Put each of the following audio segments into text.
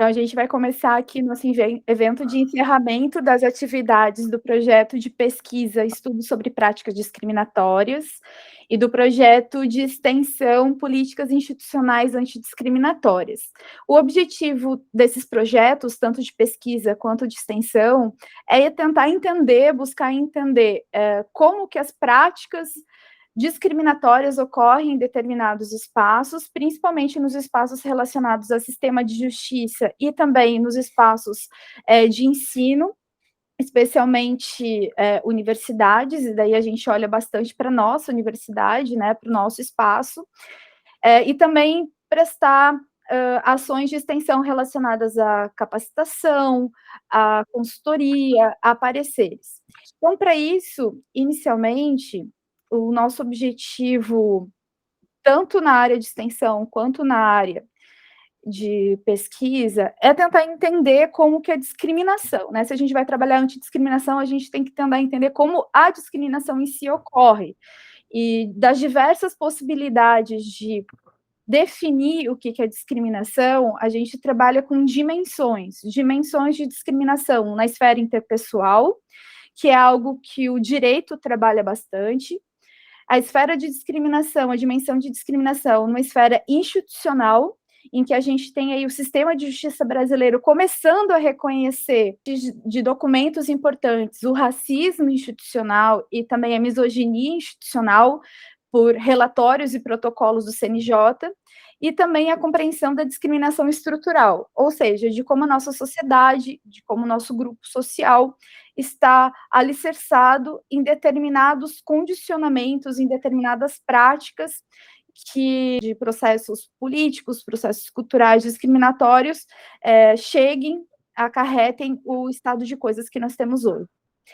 Então, a gente vai começar aqui nosso evento de encerramento das atividades do projeto de pesquisa Estudo sobre Práticas Discriminatórias e do projeto de extensão Políticas Institucionais Antidiscriminatórias. O objetivo desses projetos, tanto de pesquisa quanto de extensão, é tentar entender, buscar entender como que as práticas discriminatórias ocorrem em determinados espaços, principalmente nos espaços relacionados ao sistema de justiça e também nos espaços de ensino, especialmente universidades, e daí a gente olha bastante para a nossa universidade, né, para o nosso espaço, e também prestar ações de extensão relacionadas à capacitação, à consultoria, a pareceres. Então, para isso, inicialmente, o nosso objetivo, tanto na área de extensão quanto na área de pesquisa, é tentar entender como que a discriminação, né? Se a gente vai trabalhar antidiscriminação, a gente tem que tentar entender como a discriminação em si ocorre, e das diversas possibilidades de definir o que é discriminação, a gente trabalha com dimensões de discriminação na esfera interpessoal, que é algo que o direito trabalha bastante, a esfera de discriminação, a dimensão de discriminação numa esfera institucional, em que a gente tem aí o sistema de justiça brasileiro começando a reconhecer de documentos importantes o racismo institucional e também a misoginia institucional por relatórios e protocolos do CNJ, e também a compreensão da discriminação estrutural, ou seja, de como a nossa sociedade, de como o nosso grupo social está alicerçado em determinados condicionamentos, em determinadas práticas de processos políticos, processos culturais discriminatórios, cheguem, acarretem o estado de coisas que nós temos hoje.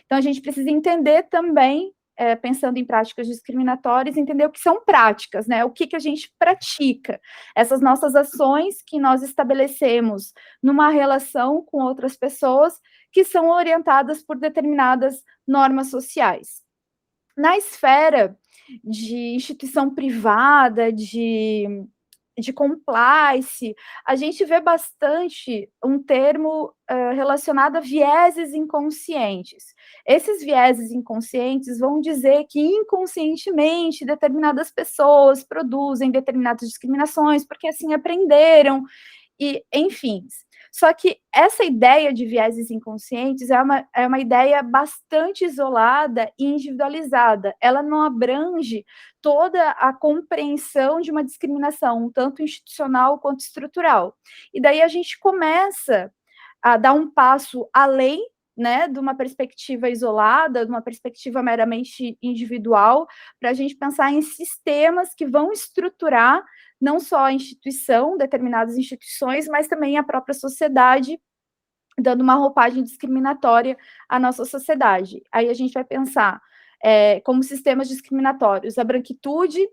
Então, a gente precisa entender também, pensando em práticas discriminatórias, entender o que são práticas, né? O que a gente pratica, essas nossas ações que nós estabelecemos numa relação com outras pessoas que são orientadas por determinadas normas sociais. Na esfera de instituição privada, de compliance, a gente vê bastante um termo relacionado a vieses inconscientes. Esses vieses inconscientes vão dizer que inconscientemente determinadas pessoas produzem determinadas discriminações porque assim aprenderam, e enfim. Só que essa ideia de vieses inconscientes é uma ideia bastante isolada e individualizada. Ela não abrange toda a compreensão de uma discriminação, tanto institucional quanto estrutural. E daí a gente começa a dar um passo além, né, de uma perspectiva isolada, de uma perspectiva meramente individual, para a gente pensar em sistemas que vão estruturar não só a instituição, determinadas instituições, mas também a própria sociedade, dando uma roupagem discriminatória à nossa sociedade. Aí a gente vai pensar como sistemas discriminatórios a branquitude,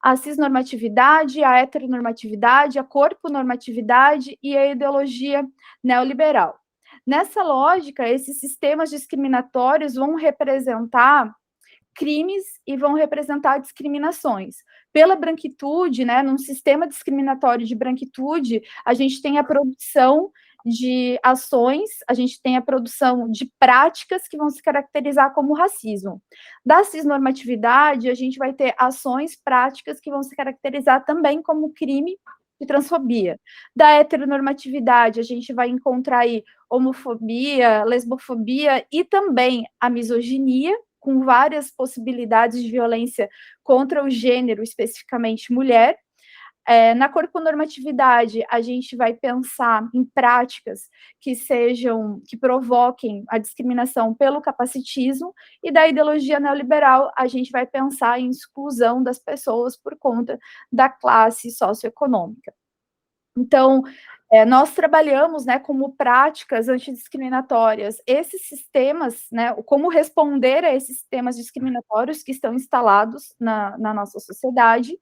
a cisnormatividade, a heteronormatividade, a corponormatividade e a ideologia neoliberal. Nessa lógica, esses sistemas discriminatórios vão representar crimes e vão representar discriminações. Pela branquitude, né, num sistema discriminatório de branquitude, a gente tem a produção de ações, a gente tem a produção de práticas que vão se caracterizar como racismo. Da cisnormatividade, a gente vai ter ações, práticas que vão se caracterizar também como crime de transfobia. Da heteronormatividade, a gente vai encontrar aí homofobia, lesbofobia e também a misoginia, com várias possibilidades de violência contra o gênero, especificamente mulher. Na corponormatividade, a gente vai pensar em práticas que provoquem a discriminação pelo capacitismo, e da ideologia neoliberal, a gente vai pensar em exclusão das pessoas por conta da classe socioeconômica. Então, nós trabalhamos, né, como práticas antidiscriminatórias, esses sistemas, né, como responder a esses sistemas discriminatórios que estão instalados na nossa sociedade,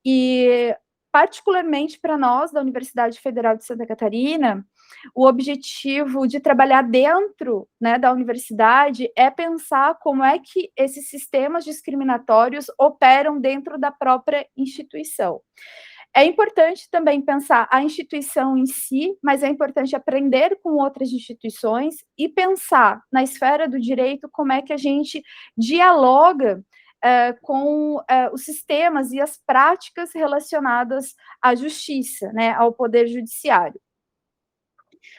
e particularmente para nós, da Universidade Federal de Santa Catarina, o objetivo de trabalhar dentro, né, da universidade é pensar como é que esses sistemas discriminatórios operam dentro da própria instituição. É importante também pensar a instituição em si, mas é importante aprender com outras instituições e pensar na esfera do direito como é que a gente dialoga com os sistemas e as práticas relacionadas à justiça, né, ao poder judiciário.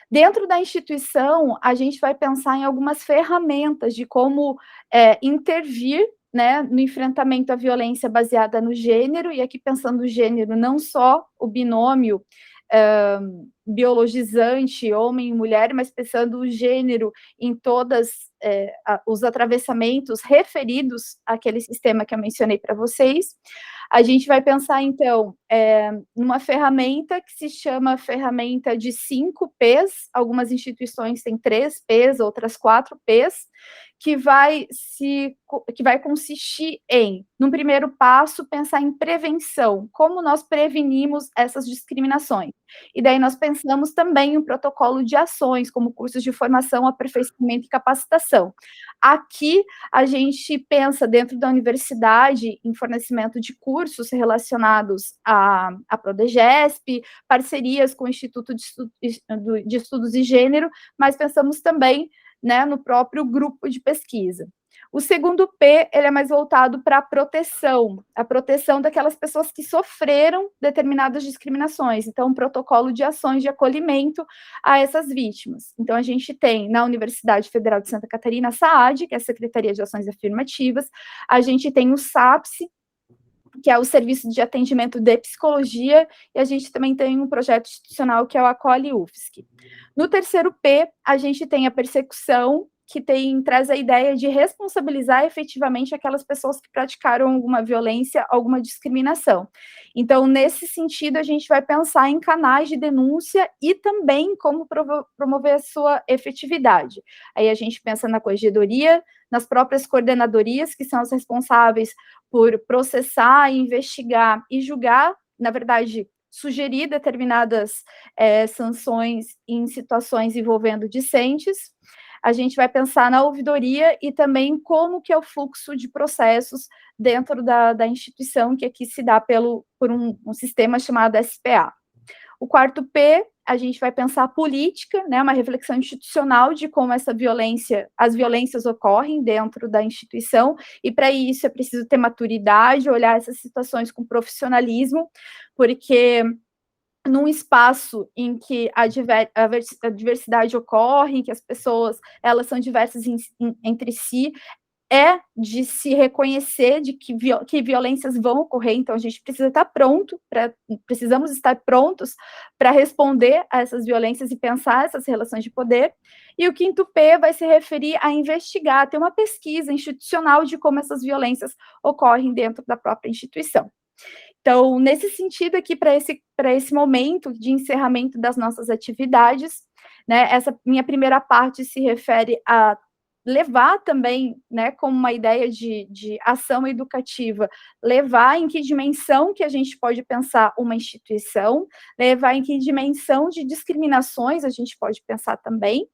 Dentro da instituição, a gente vai pensar em algumas ferramentas de como intervir, né, no enfrentamento à violência baseada no gênero, e aqui pensando o gênero, não só o binômio biologizante, homem e mulher, mas pensando o gênero em todos os atravessamentos referidos àquele sistema que eu mencionei para vocês. A gente vai pensar, então, numa ferramenta que se chama ferramenta de 5 P's, algumas instituições têm 3 P's, outras 4 P's, que vai consistir em, num primeiro passo, pensar em prevenção, como nós prevenimos essas discriminações. E daí nós pensamos também em um protocolo de ações, como cursos de formação, aperfeiçoamento e capacitação. Aqui, a gente pensa dentro da universidade em fornecimento de cursos relacionados à Prodegesp, parcerias com o Instituto de Estudos de Gênero, mas pensamos também, né, no próprio grupo de pesquisa. O segundo P, ele é mais voltado para a proteção daquelas pessoas que sofreram determinadas discriminações, então, um protocolo de ações de acolhimento a essas vítimas. Então, a gente tem, na Universidade Federal de Santa Catarina, a SAAD, que é a Secretaria de Ações Afirmativas, a gente tem o SAPSE, que é o Serviço de Atendimento de Psicologia, e a gente também tem um projeto institucional que é o Acolhe UFSC. No terceiro P, a gente tem a persecução, que traz a ideia de responsabilizar efetivamente aquelas pessoas que praticaram alguma violência, alguma discriminação. Então, nesse sentido, a gente vai pensar em canais de denúncia e também como promover a sua efetividade. Aí a gente pensa na corregedoria, nas próprias coordenadorias, que são as responsáveis por processar, investigar e julgar, na verdade, sugerir determinadas sanções em situações envolvendo discentes. A gente vai pensar na ouvidoria e também como que é o fluxo de processos dentro da instituição, que aqui se dá por um sistema chamado SPA. O quarto P, a gente vai pensar a política, né, uma reflexão institucional de como as violências ocorrem dentro da instituição, e para isso é preciso ter maturidade, olhar essas situações com profissionalismo, porque num espaço em que a diversidade ocorre, em que as pessoas elas são diversas entre si, é de se reconhecer de que violências vão ocorrer, então a gente precisa estar precisamos estar prontos para responder a essas violências e pensar essas relações de poder. E o quinto P vai se referir a investigar, ter uma pesquisa institucional de como essas violências ocorrem dentro da própria instituição. Então, nesse sentido aqui, para esse momento de encerramento das nossas atividades, né, essa minha primeira parte se refere a levar também, né, como uma ideia de ação educativa, levar em que dimensão que a gente pode pensar uma instituição, levar em que dimensão de discriminações a gente pode pensar também,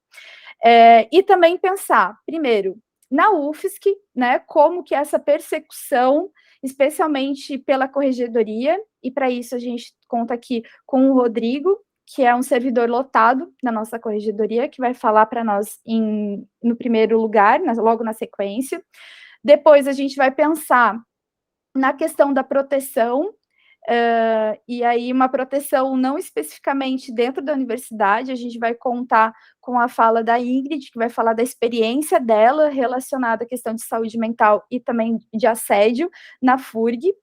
e também pensar, primeiro, na UFSC, né, como que essa persecução, especialmente pela corregedoria, e para isso a gente conta aqui com o Rodrigo, que é um servidor lotado na nossa corregedoria, que vai falar para nós no primeiro lugar, logo na sequência. Depois a gente vai pensar na questão da proteção, e aí uma proteção não especificamente dentro da universidade, a gente vai contar com a fala da Ingrid, que vai falar da experiência dela relacionada à questão de saúde mental e também de assédio na FURG,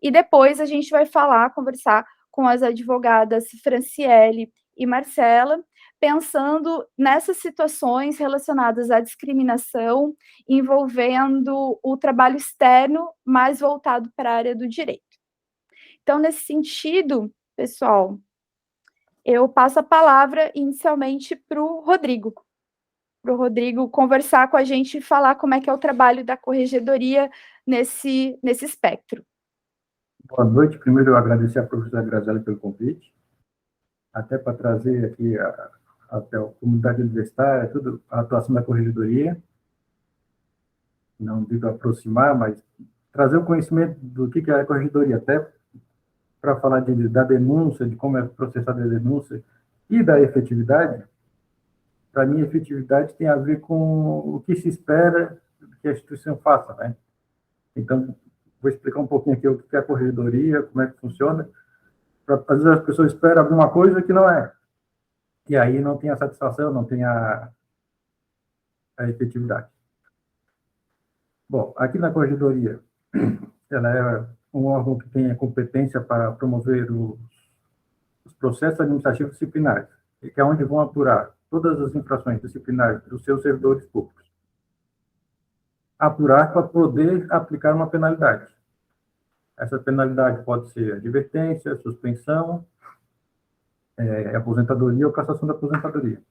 e depois a gente vai conversar com as advogadas Franciele e Marcela, pensando nessas situações relacionadas à discriminação, envolvendo o trabalho externo mais voltado para a área do direito. Então, nesse sentido, pessoal, eu passo a palavra inicialmente para o Rodrigo conversar com a gente e falar como é que é o trabalho da corregedoria nesse espectro. Boa noite. Primeiro, eu agradecer à professora Graziela pelo convite, até para trazer aqui até a comunidade universitária, a atuação da corregedoria. Não digo aproximar, mas trazer o conhecimento do que é a corregedoria, até para falar da denúncia, de como é processada a denúncia e da efetividade, para mim, efetividade tem a ver com o que se espera que a instituição faça, né? Então, vou explicar um pouquinho aqui o que é a corregedoria, como é que funciona. Às vezes as pessoas esperam alguma coisa que não é. E aí não tem a satisfação, não tem a efetividade. Bom, aqui na corregedoria, ela é um órgão que tem a competência para promover os processos administrativos disciplinares, que é onde vão apurar todas as infrações disciplinares dos seus servidores públicos. Apurar para poder aplicar uma penalidade. Essa penalidade pode ser advertência, suspensão, aposentadoria ou cassação da aposentadoria.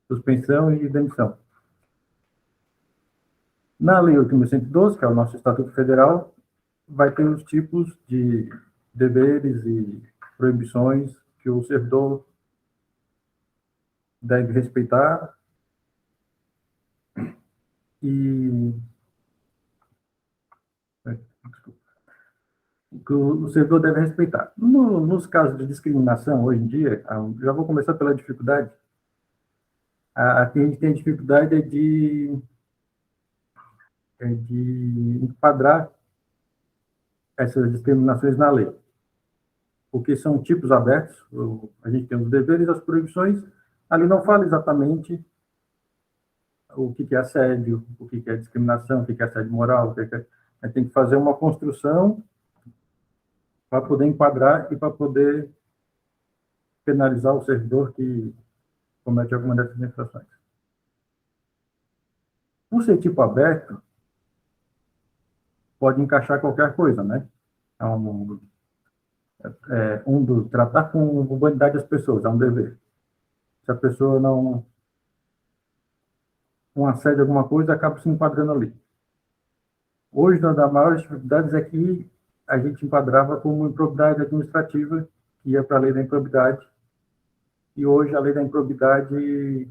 Suspensão e demissão. Na Lei 8.112, que é o nosso Estatuto Federal, vai ter os tipos de deveres e proibições que o servidor deve respeitar e que o servidor deve respeitar. Nos casos de discriminação, hoje em dia, já vou começar pela dificuldade. Aqui a gente tem a dificuldade de enquadrar essas discriminações na lei, porque são tipos abertos, a gente tem os deveres e as proibições, ali não fala exatamente o que é assédio, o que é discriminação, o que é assédio moral, a gente tem que fazer uma construção para poder enquadrar e para poder penalizar o servidor que comete alguma dessas infrações. Por ser tipo aberto, pode encaixar qualquer coisa, né? Tratar com humanidade as pessoas, é um dever. Se a pessoa não assédio alguma coisa, acaba se enquadrando ali. Hoje, uma das maiores dificuldades é que a gente enquadrava como improbidade administrativa, que ia para a lei da improbidade, e hoje a lei da improbidade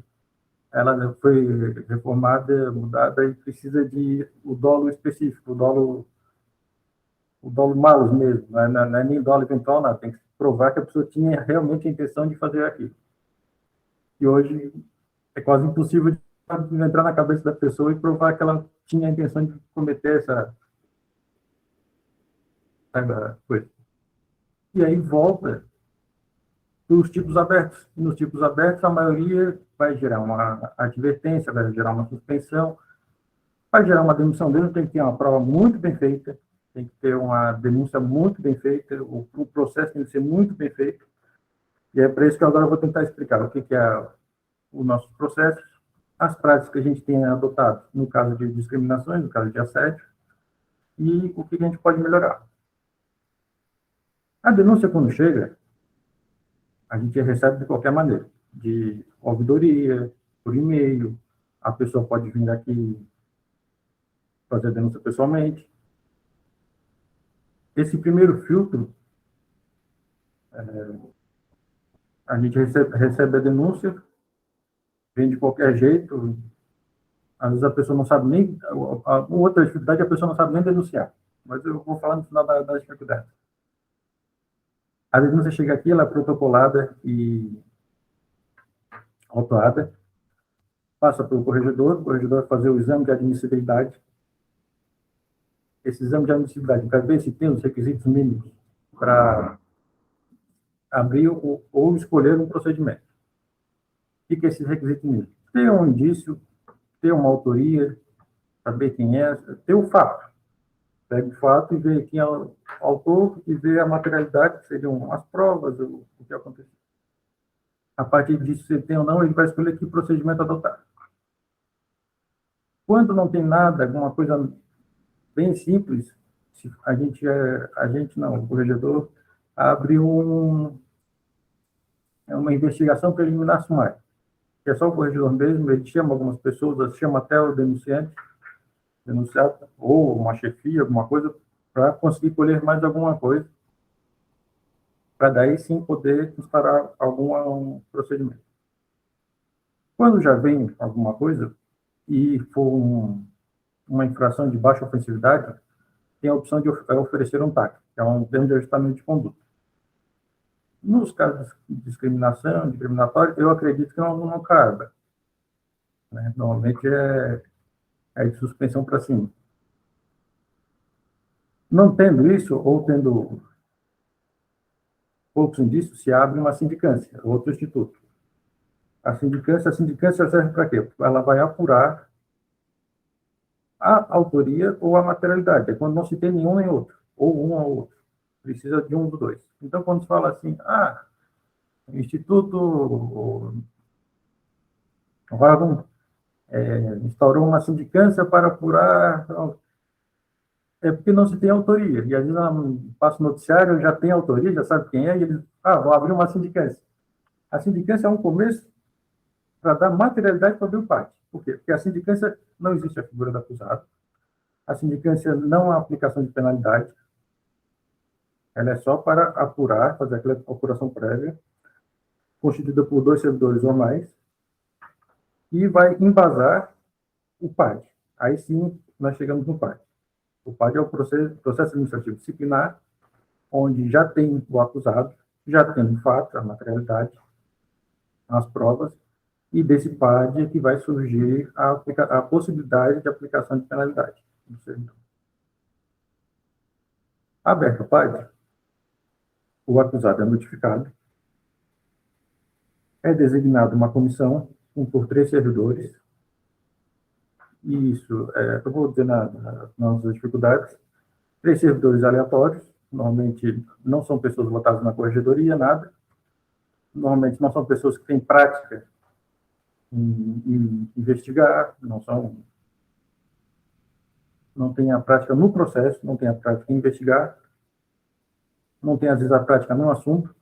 ela foi reformada, mudada, e precisa de o dolo específico, o dolo malus mesmo, não é nem dolo eventual, não, tem que provar que a pessoa tinha realmente a intenção de fazer aquilo. E hoje é quase impossível de entrar na cabeça da pessoa e provar que ela tinha a intenção de cometer essa coisa. E aí volta os tipos abertos. E nos tipos abertos, a maioria vai gerar uma advertência, vai gerar uma suspensão, vai gerar uma demissão dele, tem que ter uma prova muito bem feita, tem que ter uma denúncia muito bem feita, o processo tem que ser muito bem feito. E é para isso que agora eu vou tentar explicar o que é o nosso processo, as práticas que a gente tem adotado no caso de discriminações, no caso de assédio, e o que a gente pode melhorar. A denúncia, quando chega, a gente recebe de qualquer maneira, de ouvidoria, por e-mail, a pessoa pode vir aqui fazer a denúncia pessoalmente. Esse primeiro filtro, a gente recebe a denúncia, vem de qualquer jeito, às vezes a pessoa não sabe nem, outra dificuldade é a pessoa não sabe nem denunciar, mas eu vou falar no final da dificuldade. A denúncia chega aqui, ela é protocolada e autuada, passa para o corregedor vai fazer o exame de admissibilidade. Esse exame de admissibilidade vai ver se tem os requisitos mínimos para abrir ou escolher um procedimento. O que é esse requisito mínimo? Ter um indício, ter uma autoria, saber quem é, ter o fato. Pega o fato e vê quem é o autor e vê a materialidade, que seriam as provas, o que aconteceu. A partir disso, se tem ou não, ele vai escolher que procedimento adotar. Quando não tem nada, alguma coisa bem simples, o corregedor abre uma investigação preliminar sumária, que é só o corregedor mesmo, ele chama algumas pessoas, chama até o denunciado, ou uma chefia, alguma coisa, para conseguir colher mais alguma coisa, para daí sim poder instaurar algum procedimento. Quando já vem alguma coisa, e for uma infração de baixa ofensividade, tem a opção de oferecer um TAC, que é um termo de ajustamento de conduta. Nos casos de discriminação, discriminatório, eu acredito que não cabe. Né? Normalmente é de suspensão para cima. Não tendo isso, ou tendo poucos indícios, se abre uma sindicância, outro instituto. A sindicância serve para quê? Ela vai apurar a autoria ou a materialidade. É quando não se tem nenhum nem outro, ou um ou outro. Precisa de um dos dois. Então, quando se fala assim, o Instituto, o órgão instaurou uma sindicância para apurar, é porque não se tem autoria. E às vezes passa o noticiário, já tem autoria, já sabe quem é, e eles, vou abrir uma sindicância. A sindicância é um começo para dar materialidade para o parte. Por quê? Porque a sindicância não existe a figura do acusado. A sindicância não há aplicação de penalidade. Ela é só para apurar, fazer aquela apuração prévia, constituída por 2 servidores ou mais, e vai embasar o PAD. Aí sim, nós chegamos no PAD. O PAD é o processo administrativo disciplinar, onde já tem o acusado, já tem o fato, a materialidade, as provas, e desse PAD é que vai surgir a possibilidade de aplicação de penalidade do servidor. Aberto o PAD, o acusado é notificado, é designada uma comissão por 3 servidores, e isso, eu vou dizer nas dificuldades, 3 servidores aleatórios, normalmente não são pessoas votadas na corregedoria, nada, normalmente não são pessoas que têm prática em investigar, não têm a prática no processo, não têm a prática em investigar, não têm, às vezes, a prática no assunto.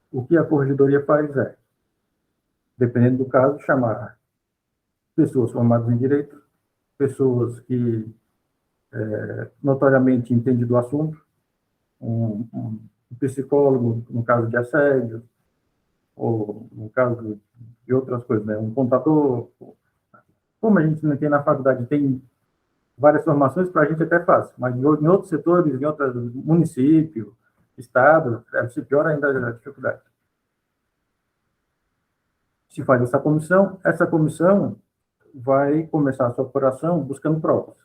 O que a corregedoria faz é, dependendo do caso, chamar pessoas formadas em direito, pessoas que notoriamente entendem do assunto, um psicólogo, no caso de assédio, ou no caso de outras coisas, né? Um contador. Como a gente não tem na faculdade, tem várias formações, para a gente até fácil, mas em outros setores, em outros municípios, estado, deve ser pior ainda a dificuldade. Se faz essa comissão vai começar a sua apuração buscando provas.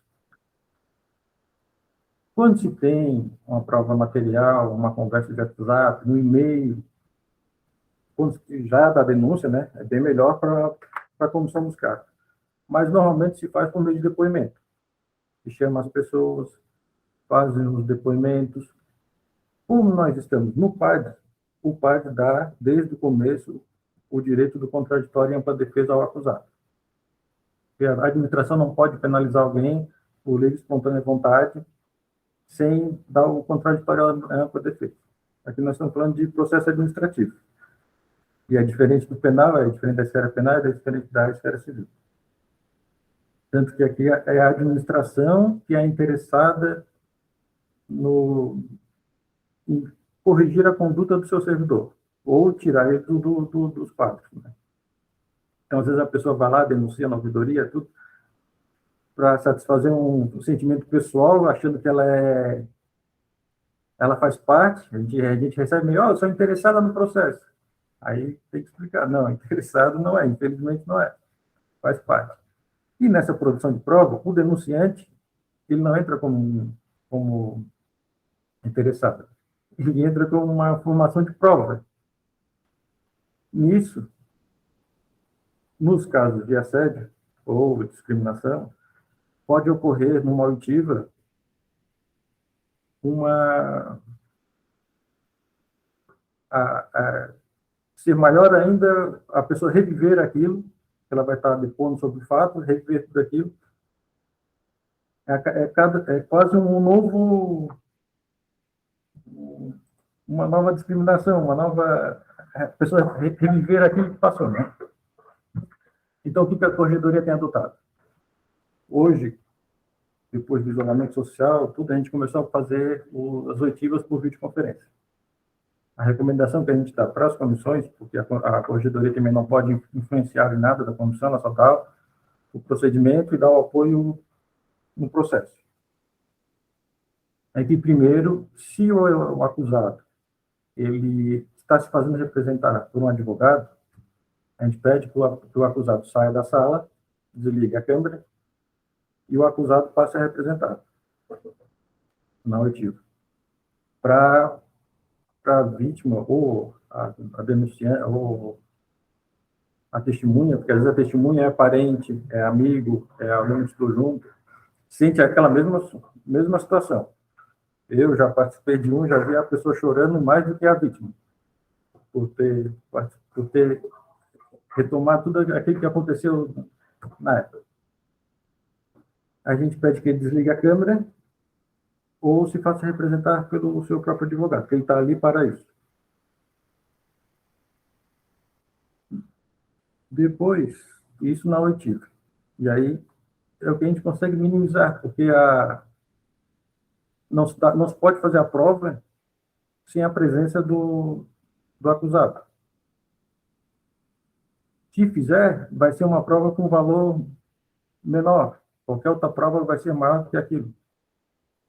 Quando se tem uma prova material, uma conversa de WhatsApp, um e-mail, quando já da denúncia, né, é bem melhor para a comissão buscar. Mas normalmente se faz por meio de depoimento. Se chama as pessoas, fazem os depoimentos. Como nós estamos no PAD, o PAD dá, desde o começo, o direito do contraditório e ampla defesa ao acusado. Porque a administração não pode penalizar alguém por livre e espontânea vontade sem dar o contraditório à ampla defesa. Aqui nós estamos falando de processo administrativo. E é diferente do penal, é diferente da esfera penal, é diferente da esfera civil. Tanto que aqui é a administração que é interessada em corrigir a conduta do seu servidor, ou tirar ele dos quadros. Né? Então, às vezes, a pessoa vai lá, denuncia na ouvidoria, tudo, para satisfazer um sentimento pessoal, achando que ela faz parte, a gente recebe meio, eu sou interessada no processo. Aí tem que explicar, não, interessado não é, infelizmente não é, faz parte. E nessa produção de prova, o denunciante, ele não entra como interessado, ele entra com uma formação de prova. Nisso, nos casos de assédio ou discriminação, pode ocorrer numa oitiva ser maior ainda a pessoa reviver aquilo, ela vai estar depondo sobre o fato, reviver tudo aquilo. É quase uma nova discriminação, uma nova pessoa reviver aquilo que passou, né? Então, o que a corregedoria tem adotado? Hoje, depois do isolamento social, tudo, a gente começou a fazer as oitivas por videoconferência. A recomendação que a gente dá para as comissões, porque a corregedoria também não pode influenciar em nada da comissão, ela só dá o procedimento e dá o apoio no processo. é que, primeiro, se o acusado ele está se fazendo representar por um advogado, a gente pede que o acusado saia da sala, desligue a câmera e o acusado passe a representar na oitiva. Para a vítima ou a denunciante ou a testemunha, porque às vezes a testemunha é parente, é amigo, é aluno que estou junto, sente aquela mesma situação. Eu já participei de já vi a pessoa chorando mais do que a vítima, por ter retomado tudo aquilo que aconteceu na época. A gente pede que ele desligue a câmera ou se faça representar pelo seu próprio advogado, que ele está ali para isso. Depois, isso na oitiva. E aí é o que a gente consegue minimizar, porque não se pode fazer a prova sem a presença do acusado. Se fizer, vai ser uma prova com valor menor. Qualquer outra prova vai ser maior que aquilo,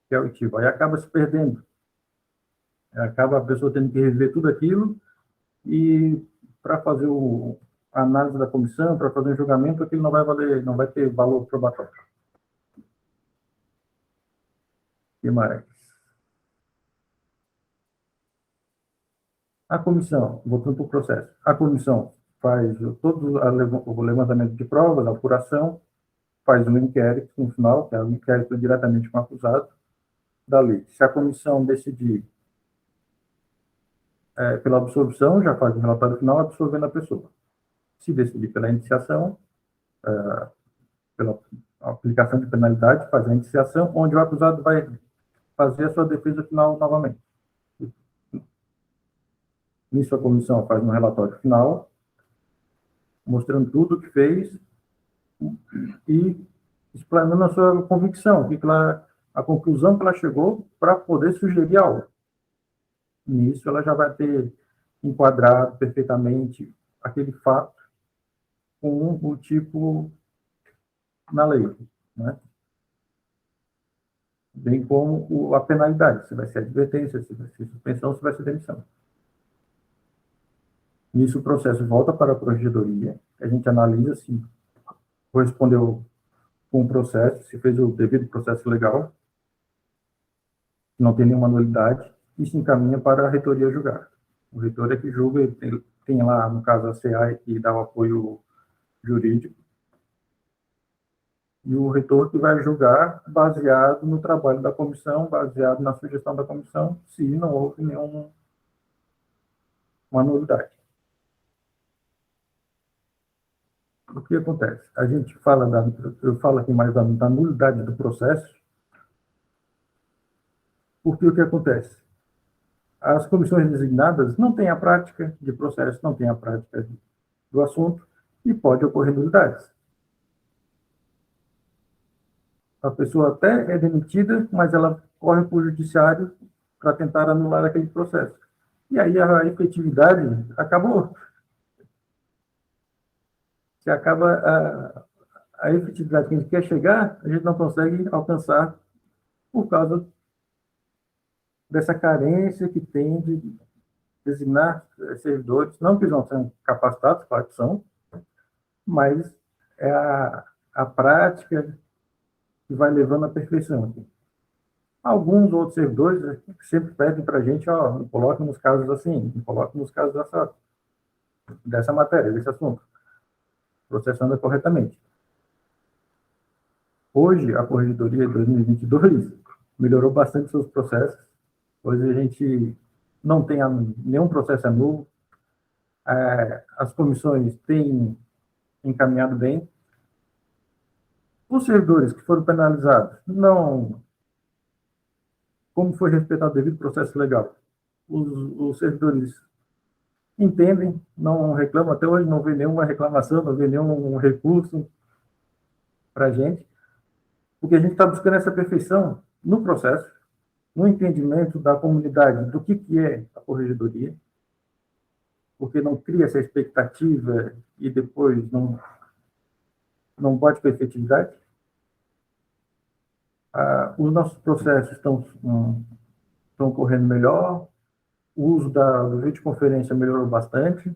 que é o oitivo. Aí acaba se perdendo. Acaba a pessoa tendo que rever tudo aquilo e para fazer a análise da comissão, para fazer o julgamento, aquilo não vai valer, não vai ter valor probatório. O que mais? A comissão, voltando para o processo, a comissão faz todo o levantamento de provas, a apuração, faz um inquérito no final, que é um inquérito diretamente com o acusado da lei. Se a comissão decidir pela absolvição, já faz o relatório final absolvendo a pessoa. Se decidir pela indiciação, pela aplicação de penalidade, faz a indiciação, onde o acusado vai fazer a sua defesa final novamente. Nisso, a comissão faz um relatório final, mostrando tudo o que fez e explanando a sua convicção, a conclusão que ela chegou para poder sugerir algo. Nisso, ela já vai ter enquadrado perfeitamente aquele fato com o tipo na lei, né? Bem como a penalidade, se vai ser advertência, se vai ser suspensão, se vai ser demissão. Nisso, o processo volta para a corregedoria, a gente analisa se correspondeu com o processo, se fez o devido processo legal, não tem nenhuma nulidade, e se encaminha para a reitoria julgar. O reitor é que julga, ele tem lá, no caso, a CA, que dá o apoio jurídico, e o reitor que vai julgar baseado no trabalho da comissão, baseado na sugestão da comissão, se não houve nenhuma nulidade. O que acontece? A gente fala eu falo aqui mais da nulidade do processo, porque o que acontece? As comissões designadas não têm a prática de processo, não têm a prática do assunto, e pode ocorrer nulidades. A pessoa até é demitida, mas ela corre para o judiciário para tentar anular aquele processo. E aí a efetividade acabou. Se acaba a efetividade que a gente quer chegar, a gente não consegue alcançar por causa dessa carência que tem de designar servidores, não que não sejam capacitados, claro que são, mas é a prática que vai levando à perfeição aqui. Alguns outros servidores sempre pedem para a gente, me coloque nos casos assim, me coloque nos casos dessa matéria, desse assunto, processando corretamente. Hoje, a Corregedoria de 2022 melhorou bastante seus processos. Hoje a gente não tem nenhum processo nulo. As comissões têm encaminhado bem. Os servidores que foram penalizados, não, como foi respeitado o devido processo legal, os servidores entendem, não reclamam, até hoje não vê nenhuma reclamação, não vê nenhum recurso para a gente, porque a gente está buscando essa perfeição no processo, no entendimento da comunidade do que é a corregedoria, porque não cria essa expectativa e depois não pode ter efetividade. Os nossos processos estão correndo melhor, o uso do videoconferência melhorou bastante.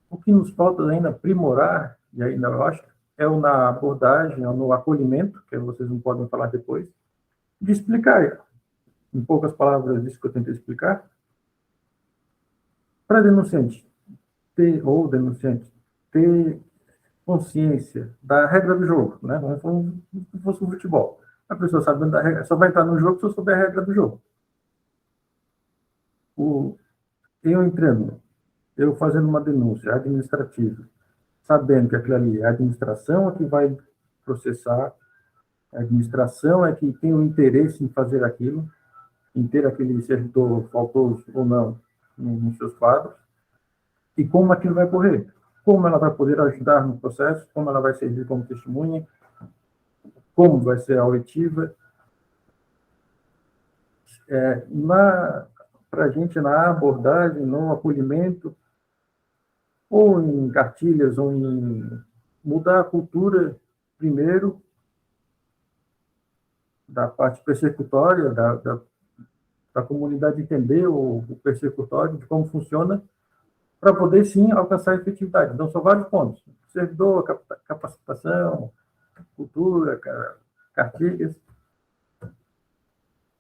O que nos falta ainda aprimorar, e ainda eu acho, é na abordagem, no acolhimento, que vocês não podem falar depois, de explicar, em poucas palavras, isso que eu tentei explicar, para denunciante ter consciência da regra do jogo, né? Não é como se fosse um futebol. A pessoa sabendo da regra, só vai entrar no jogo se eu souber a regra do jogo. Eu entrando, eu fazendo uma denúncia administrativa, sabendo que aquilo ali é a administração é que vai processar, a administração é que tem o interesse em fazer aquilo, em ter aquele servidor faltoso ou não nos seus quadros, e como aquilo vai correr, como ela vai poder ajudar no processo, como ela vai servir como testemunha, como vai ser a oitiva. Para a gente, na abordagem, no acolhimento, ou em cartilhas, ou em mudar a cultura, primeiro, da parte persecutória, da comunidade entender o persecutório, de como funciona, para poder, sim, alcançar a efetividade. Então, são vários pontos. Servidor, capacitação, cultura, cartilhas,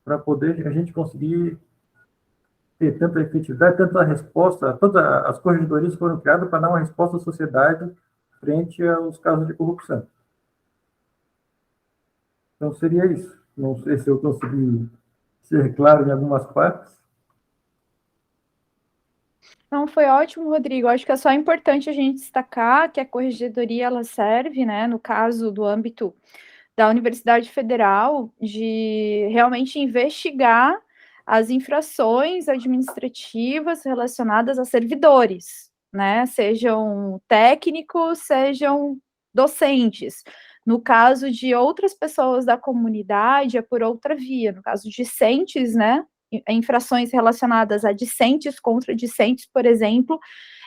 para poder a gente conseguir ter tanta efetividade, tanta resposta. Todas as corregedorias foram criadas para dar uma resposta à sociedade frente aos casos de corrupção. Então, seria isso. Não sei se eu consegui ser claro em algumas partes. Não, foi ótimo, Rodrigo. Acho que é só importante a gente destacar que a corregedoria ela serve, né, no caso do âmbito da Universidade Federal, de realmente investigar as infrações administrativas relacionadas a servidores, né? Sejam técnicos, sejam docentes. No caso de outras pessoas da comunidade, é por outra via. No caso de discentes, né? Infrações relacionadas a discentes contra discentes, por exemplo,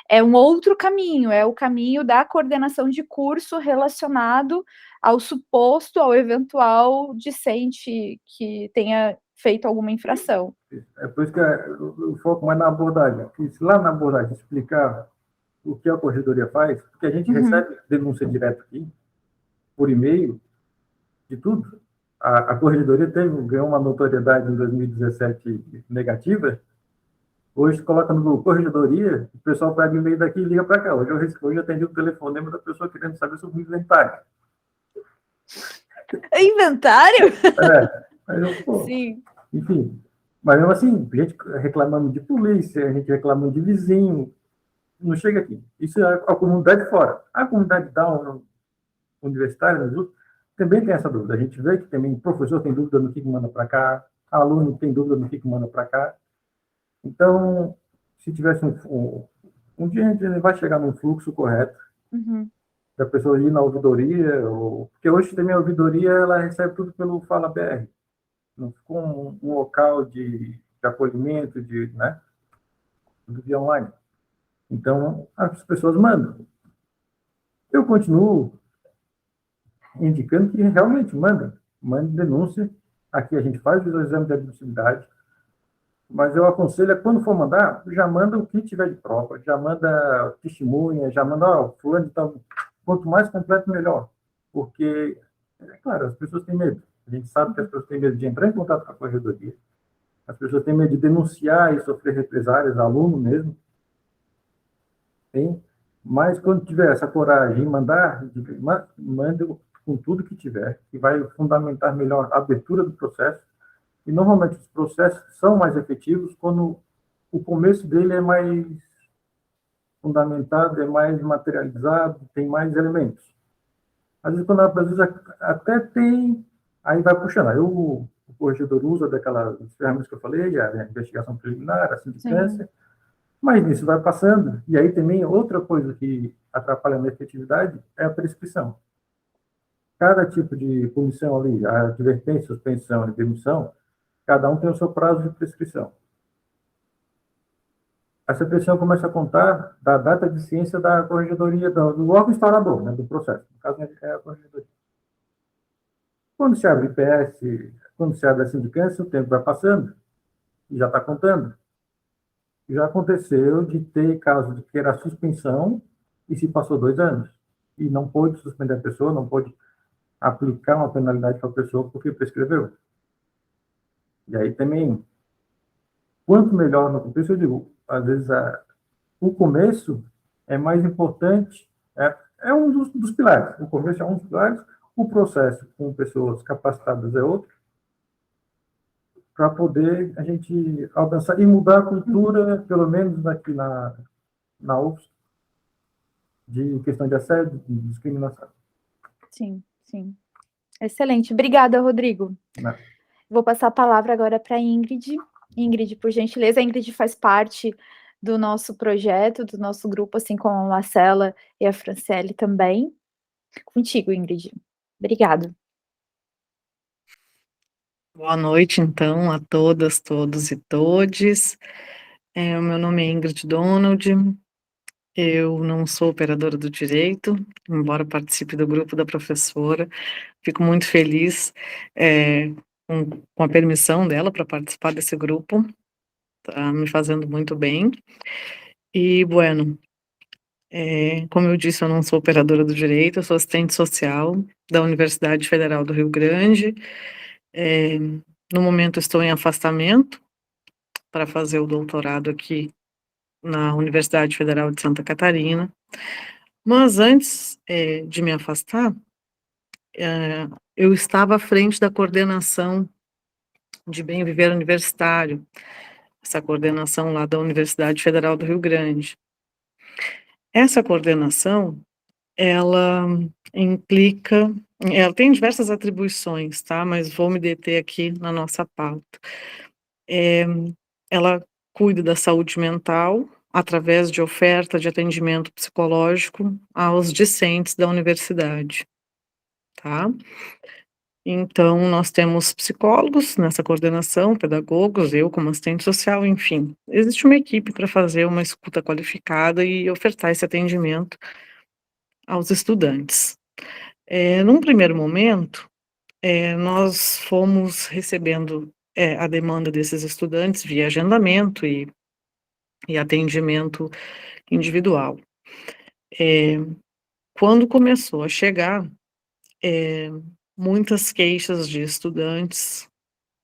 é um outro caminho, é o caminho da coordenação de curso relacionado ao suposto, ao eventual discente que tenha feito alguma infração. É por isso que eu foco mais na abordagem. Se lá na abordagem explicar o que a corregedoria faz, porque a gente recebe denúncia direto aqui, por e-mail, de tudo. A corregedoria ganhou uma notoriedade em 2017 negativa. Hoje coloca no corregedoria, o pessoal pega o e-mail daqui e liga para cá. Hoje eu atendi o telefonema da pessoa querendo saber sobre o inventário. Inventário? Mas Sim. Enfim, mas mesmo assim, a gente reclamando de polícia, a gente reclamando de vizinho, não chega aqui. Isso é a comunidade fora. A comunidade universitária, também tem essa dúvida. A gente vê que também o professor tem dúvida no que manda para cá, aluno tem dúvida no que manda para cá. Então, se tivesse um dia a gente vai chegar num fluxo correto da pessoa ir na ouvidoria, porque hoje também a ouvidoria ela recebe tudo pelo Fala BR, não ficou um local de acolhimento, né, tudo via online. Então, as pessoas mandam. Eu continuo indicando que realmente mandem denúncia. Aqui a gente faz o exame de admissibilidade, mas eu aconselho, quando for mandar, já manda o que tiver de prova, já manda testemunha, já manda, fulano, então, quanto mais completo, melhor. Porque, é claro, as pessoas têm medo. A gente sabe que as pessoas têm medo de entrar em contato com a corregedoria, as pessoas têm medo de denunciar e sofrer represálias, aluno mesmo. Tem, mas quando tiver essa coragem em mandar, mande com tudo que tiver, que vai fundamentar melhor a abertura do processo. E, normalmente, os processos são mais efetivos quando o começo dele é mais fundamentado, é mais materializado, tem mais elementos. Às vezes até tem, aí vai puxando. Aí o corregedor usa daquelas ferramentas que eu falei, a investigação preliminar, a sindicância, mas nisso vai passando. E aí também outra coisa que atrapalha na efetividade é a prescrição. Cada tipo de punição ali, a advertência, suspensão e demissão, cada um tem o seu prazo de prescrição. Essa prescrição começa a contar da data de ciência da corregedoria, do órgão instaurador, né, do processo. No caso, é a corregedoria. Quando se abre IPS, quando se abre a sindicância, o tempo vai passando e já está contando. Já aconteceu de ter caso de que era suspensão e se passou 2 anos. E não pôde suspender a pessoa, não pôde aplicar uma penalidade para a pessoa porque prescreveu. E aí também, quanto melhor no começo, eu digo, às vezes o começo é mais importante, é um dos pilares. O começo é um dos pilares, o processo com pessoas capacitadas é outro, para poder a gente alcançar e mudar a cultura, pelo menos aqui na UFS, de questão de assédio, de discriminação. Sim, sim. Excelente. Obrigada, Rodrigo. Né? Vou passar a palavra agora para a Ingrid. Ingrid, por gentileza, a Ingrid faz parte do nosso projeto, do nosso grupo, assim como a Marcela e a Franciele também. Contigo, Ingrid. Obrigada. Boa noite, então, a todas, todos e todes. O meu nome é Ingrid Donald, eu não sou operadora do direito, embora participe do grupo da professora. Fico muito feliz com a permissão dela para participar desse grupo, está me fazendo muito bem. E, bueno, como eu disse, eu não sou operadora do direito, eu sou assistente social da Universidade Federal do Rio Grande. No momento estou em afastamento para fazer o doutorado aqui na Universidade Federal de Santa Catarina. Mas antes de me afastar, eu estava à frente da coordenação de Bem Viver Universitário, essa coordenação lá da Universidade Federal do Rio Grande. Essa coordenação, ela implica, ela tem diversas atribuições, tá? Mas vou me deter aqui na nossa pauta. Ela cuida da saúde mental através de oferta de atendimento psicológico aos discentes da universidade, tá? Então, nós temos psicólogos nessa coordenação, pedagogos, eu como assistente social, enfim. Existe uma equipe para fazer uma escuta qualificada e ofertar esse atendimento aos estudantes. Num primeiro momento, nós fomos recebendo a demanda desses estudantes via agendamento e atendimento individual. Quando começou a chegar muitas queixas de estudantes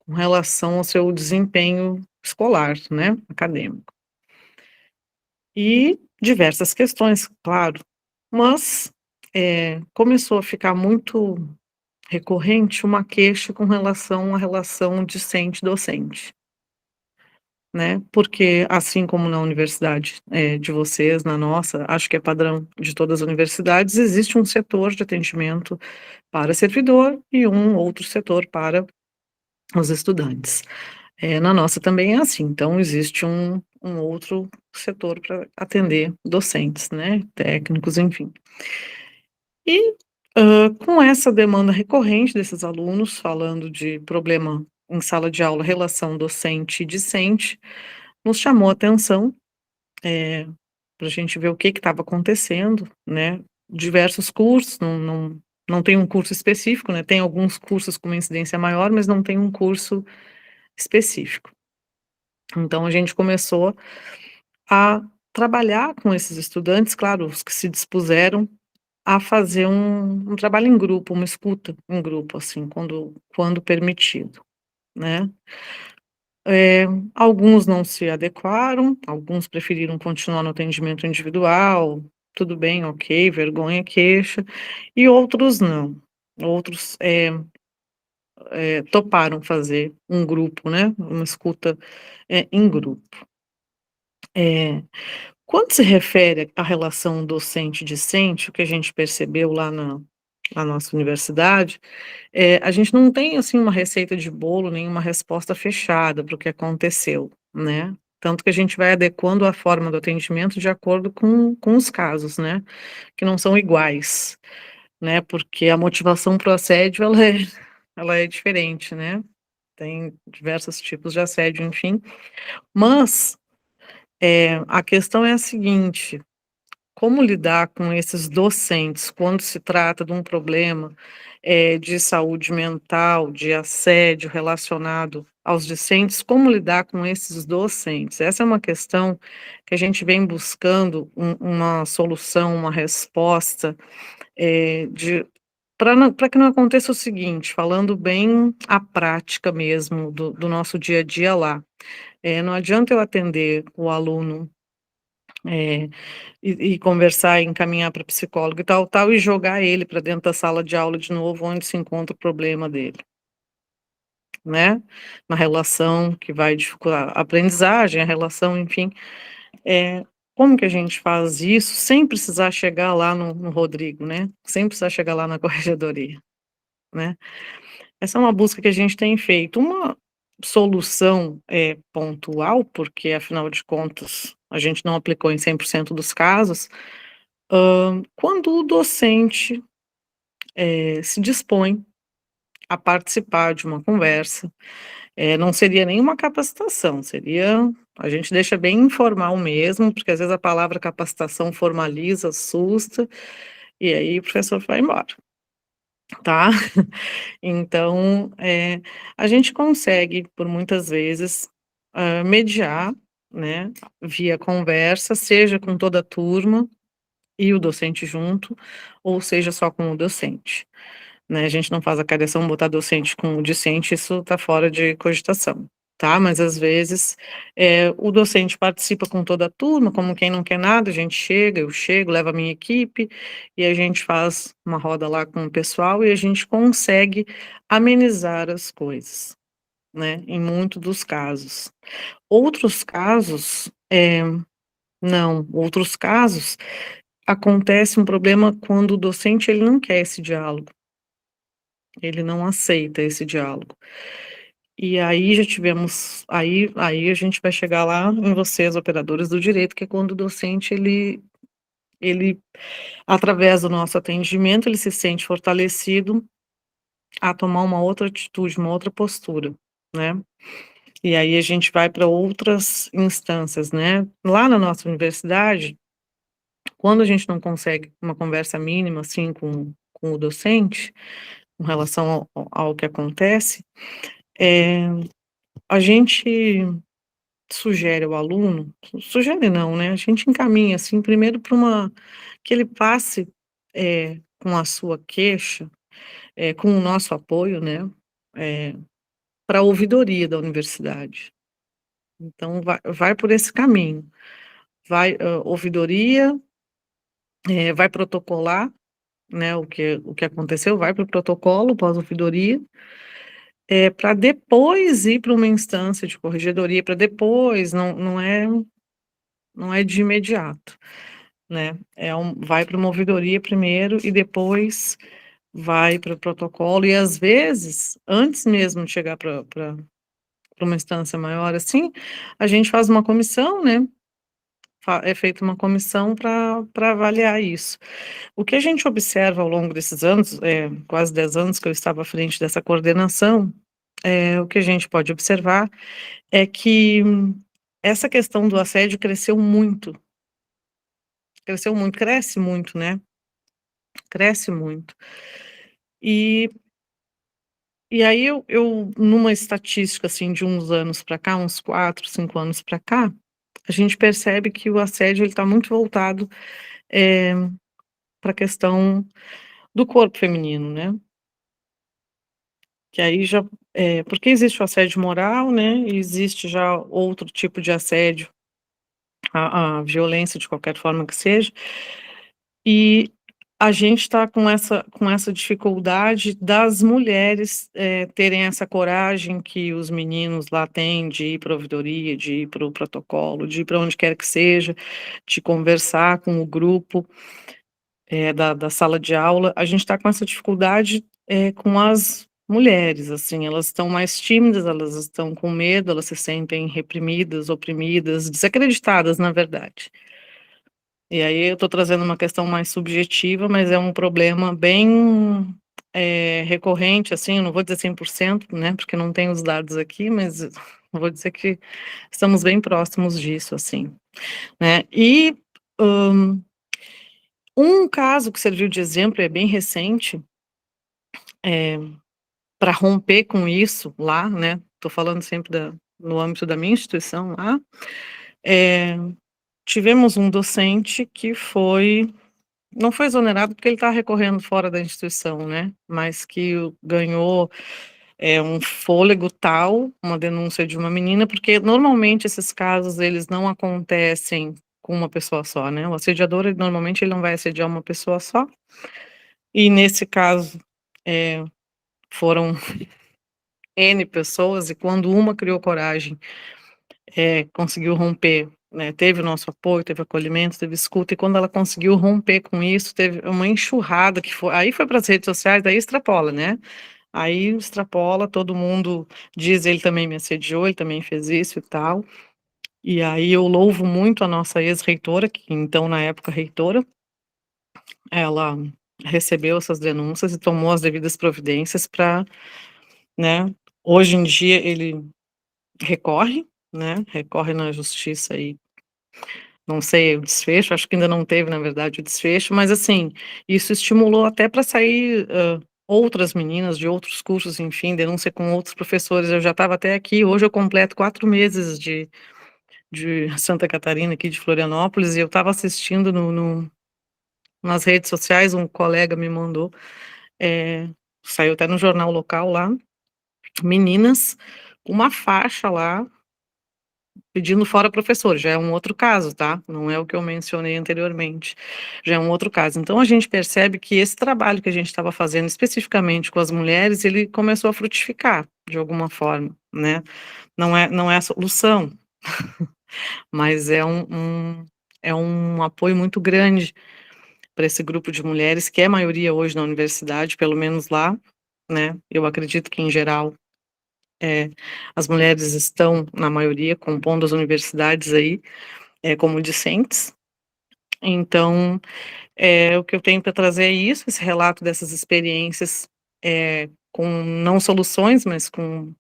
com relação ao seu desempenho escolar, né, acadêmico. E diversas questões, claro, mas começou a ficar muito recorrente uma queixa com relação à relação discente-docente. Né, porque assim como na universidade de vocês, na nossa, acho que é padrão de todas as universidades, existe um setor de atendimento para servidor e um outro setor para os estudantes. Na nossa também é assim, então existe um outro setor para atender docentes, né, técnicos, enfim. E, com essa demanda recorrente desses alunos, falando de problema em sala de aula, relação docente e discente, nos chamou a atenção, para a gente ver o que estava acontecendo, né, diversos cursos, não tem um curso específico, né, tem alguns cursos com uma incidência maior, mas não tem um curso específico. Então a gente começou a trabalhar com esses estudantes, claro, os que se dispuseram a fazer um trabalho em grupo, uma escuta em grupo, assim, quando permitido, né. Alguns não se adequaram, alguns preferiram continuar no atendimento individual, tudo bem, ok, vergonha, queixa, e outros não. Outros, toparam fazer um grupo, né, uma escuta, em grupo. Quando se refere à relação docente-discente, o que a gente percebeu lá na nossa universidade, a gente não tem, assim, uma receita de bolo, nem uma resposta fechada para o que aconteceu, né. Tanto que a gente vai adequando a forma do atendimento de acordo com os casos, né, que não são iguais, né, porque a motivação para o assédio ela é diferente, né. Tem diversos tipos de assédio, enfim. Mas, a questão é a seguinte: como lidar com esses docentes quando se trata de um problema, de saúde mental, de assédio relacionado aos discentes, como lidar com esses docentes? Essa é uma questão que a gente vem buscando uma solução, uma resposta, de para que não aconteça o seguinte, falando bem a prática mesmo do nosso dia a dia lá. Não adianta eu atender o aluno, eh, e conversar e encaminhar para psicólogo e tal, tal, e jogar ele para dentro da sala de aula de novo, onde se encontra o problema dele, né. Uma relação que vai dificultar a aprendizagem, a relação, enfim. Como que a gente faz isso sem precisar chegar lá no Rodrigo, né, sem precisar chegar lá na corregedoria, né. Essa é uma busca que a gente tem feito. Uma solução, pontual, porque afinal de contas a gente não aplicou em 100% dos casos, quando o docente, se dispõe a participar de uma conversa, não seria nenhuma capacitação, seria a gente deixa bem informal mesmo, porque às vezes a palavra capacitação formaliza, assusta, e aí o professor vai embora, tá. Então, a gente consegue, por muitas vezes, mediar, né, via conversa, seja com toda a turma e o docente junto, ou seja só com o docente, né. A gente não faz a cariação, botar docente com o discente, isso está fora de cogitação, tá. Mas às vezes, o docente participa com toda a turma, como quem não quer nada, a gente chega, eu chego, levo a minha equipe, e a gente faz uma roda lá com o pessoal e a gente consegue amenizar as coisas, né, em muito dos casos. Outros casos, não, outros casos acontece um problema quando o docente ele não quer esse diálogo, ele não aceita esse diálogo. E aí já tivemos aí a gente vai chegar lá em vocês, operadores do direito, que é quando o docente ele, através do nosso atendimento, ele se sente fortalecido a tomar uma outra atitude, uma outra postura, né. E aí a gente vai para outras instâncias, né. Lá na nossa universidade, quando a gente não consegue uma conversa mínima, assim, com o docente, com relação ao que acontece, eh, a gente sugere ao aluno, sugere não, né, a gente encaminha, assim, primeiro para uma que ele passe, com a sua queixa, com o nosso apoio, né, para a ouvidoria da universidade. Então vai por esse caminho, vai, ouvidoria, vai protocolar, né, o que aconteceu, vai para o protocolo pós-ouvidoria, para depois ir para uma instância de corregedoria, para depois, não é de imediato, né, vai para uma ouvidoria primeiro e depois vai para o protocolo e às vezes, antes mesmo de chegar para uma instância maior, assim, a gente faz uma comissão, né, é feita uma comissão para avaliar isso. O que a gente observa ao longo desses anos, quase 10 anos que eu estava à frente dessa coordenação, o que a gente pode observar é que essa questão do assédio cresceu muito, cresce muito, né, cresce muito. E e aí eu numa estatística, assim, de uns anos para cá, uns 4, 5 anos para cá, a gente percebe que o assédio ele está muito voltado, pra questão do corpo feminino, né. Que aí já porque existe o assédio moral, né, e existe já outro tipo de assédio, a violência de qualquer forma que seja, e a gente está com essa dificuldade das mulheres, terem essa coragem que os meninos lá têm de ir para a ouvidoria, de ir para o protocolo, de ir para onde quer que seja, de conversar com o grupo. Da sala de aula, a gente está com essa dificuldade, com as mulheres, assim, elas estão mais tímidas, elas estão com medo, elas se sentem reprimidas, oprimidas, desacreditadas, na verdade. E aí eu estou trazendo uma questão mais subjetiva, mas é um problema bem, recorrente, assim, eu não vou dizer 100%, né, porque não tenho os dados aqui, mas vou dizer que estamos bem próximos disso, assim, né. Um caso que serviu de exemplo, é bem recente, para romper com isso lá, né, tô falando sempre no âmbito da minha instituição lá, eh, tivemos um docente que não foi exonerado porque ele está recorrendo fora da instituição, né, mas que ganhou, um fôlego tal, uma denúncia de uma menina, porque normalmente esses casos eles não acontecem com uma pessoa só, né, o assediador ele normalmente ele não vai assediar uma pessoa só, e nesse caso, eh, foram N pessoas e quando uma criou coragem, conseguiu romper, né, teve o nosso apoio, teve acolhimento, teve escuta, e quando ela conseguiu romper com isso, teve uma enxurrada que foi para as redes sociais, daí extrapola, né, aí extrapola, todo mundo diz: "Ele também me assediou, ele também fez isso e tal". E aí eu louvo muito a nossa ex-reitora, que então na época reitora, ela recebeu essas denúncias e tomou as devidas providências para, né, hoje em dia ele recorre, né, recorre na justiça e não sei o desfecho, acho que ainda não teve na verdade o desfecho, mas assim, isso estimulou até para sair, outras meninas de outros cursos, enfim, denúncia com outros professores, eu já estava até aqui, hoje eu completo 4 meses de Santa Catarina, aqui de Florianópolis, e eu estava assistindo nas redes sociais, um colega me mandou, saiu até no jornal local lá, meninas com uma faixa lá pedindo fora professor, já é um outro caso, tá, não é o que eu mencionei anteriormente, já é um outro caso. Então a gente percebe que esse trabalho que a gente estava fazendo especificamente com as mulheres, ele começou a frutificar, de alguma forma, né. Não é a solução, mas é um apoio muito grande para esse grupo de mulheres, que é maioria hoje na universidade, pelo menos lá, né, eu acredito que em geral, as mulheres estão na maioria compondo as universidades aí, como discentes. Então, o que eu tenho para trazer é isso, esse relato dessas experiências, com não soluções, mas com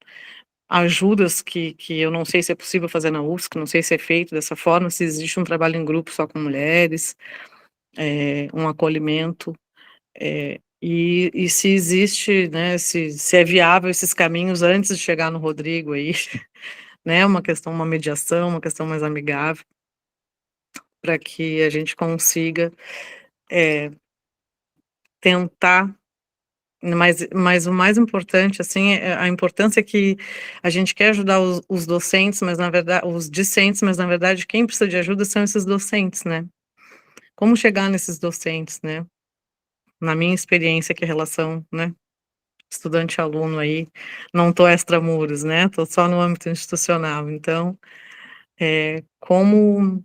ajudas que eu não sei se é possível fazer na UFSC, não sei se é feito dessa forma, se existe um trabalho em grupo só com mulheres, um acolhimento, e se existe, né, se é viável esses caminhos antes de chegar no Rodrigo aí, né, uma mediação, uma questão mais amigável, para que a gente consiga, eh tentar, mas o mais importante, assim, é a importância que a gente quer ajudar os docentes, mas na verdade os discentes, mas na verdade quem precisa de ajuda são esses docentes, né. Como chegar nesses docentes, né. Na minha experiência que é relação, né, estudante-aluno aí, não tô extramuros, né, tô só no âmbito institucional, então, como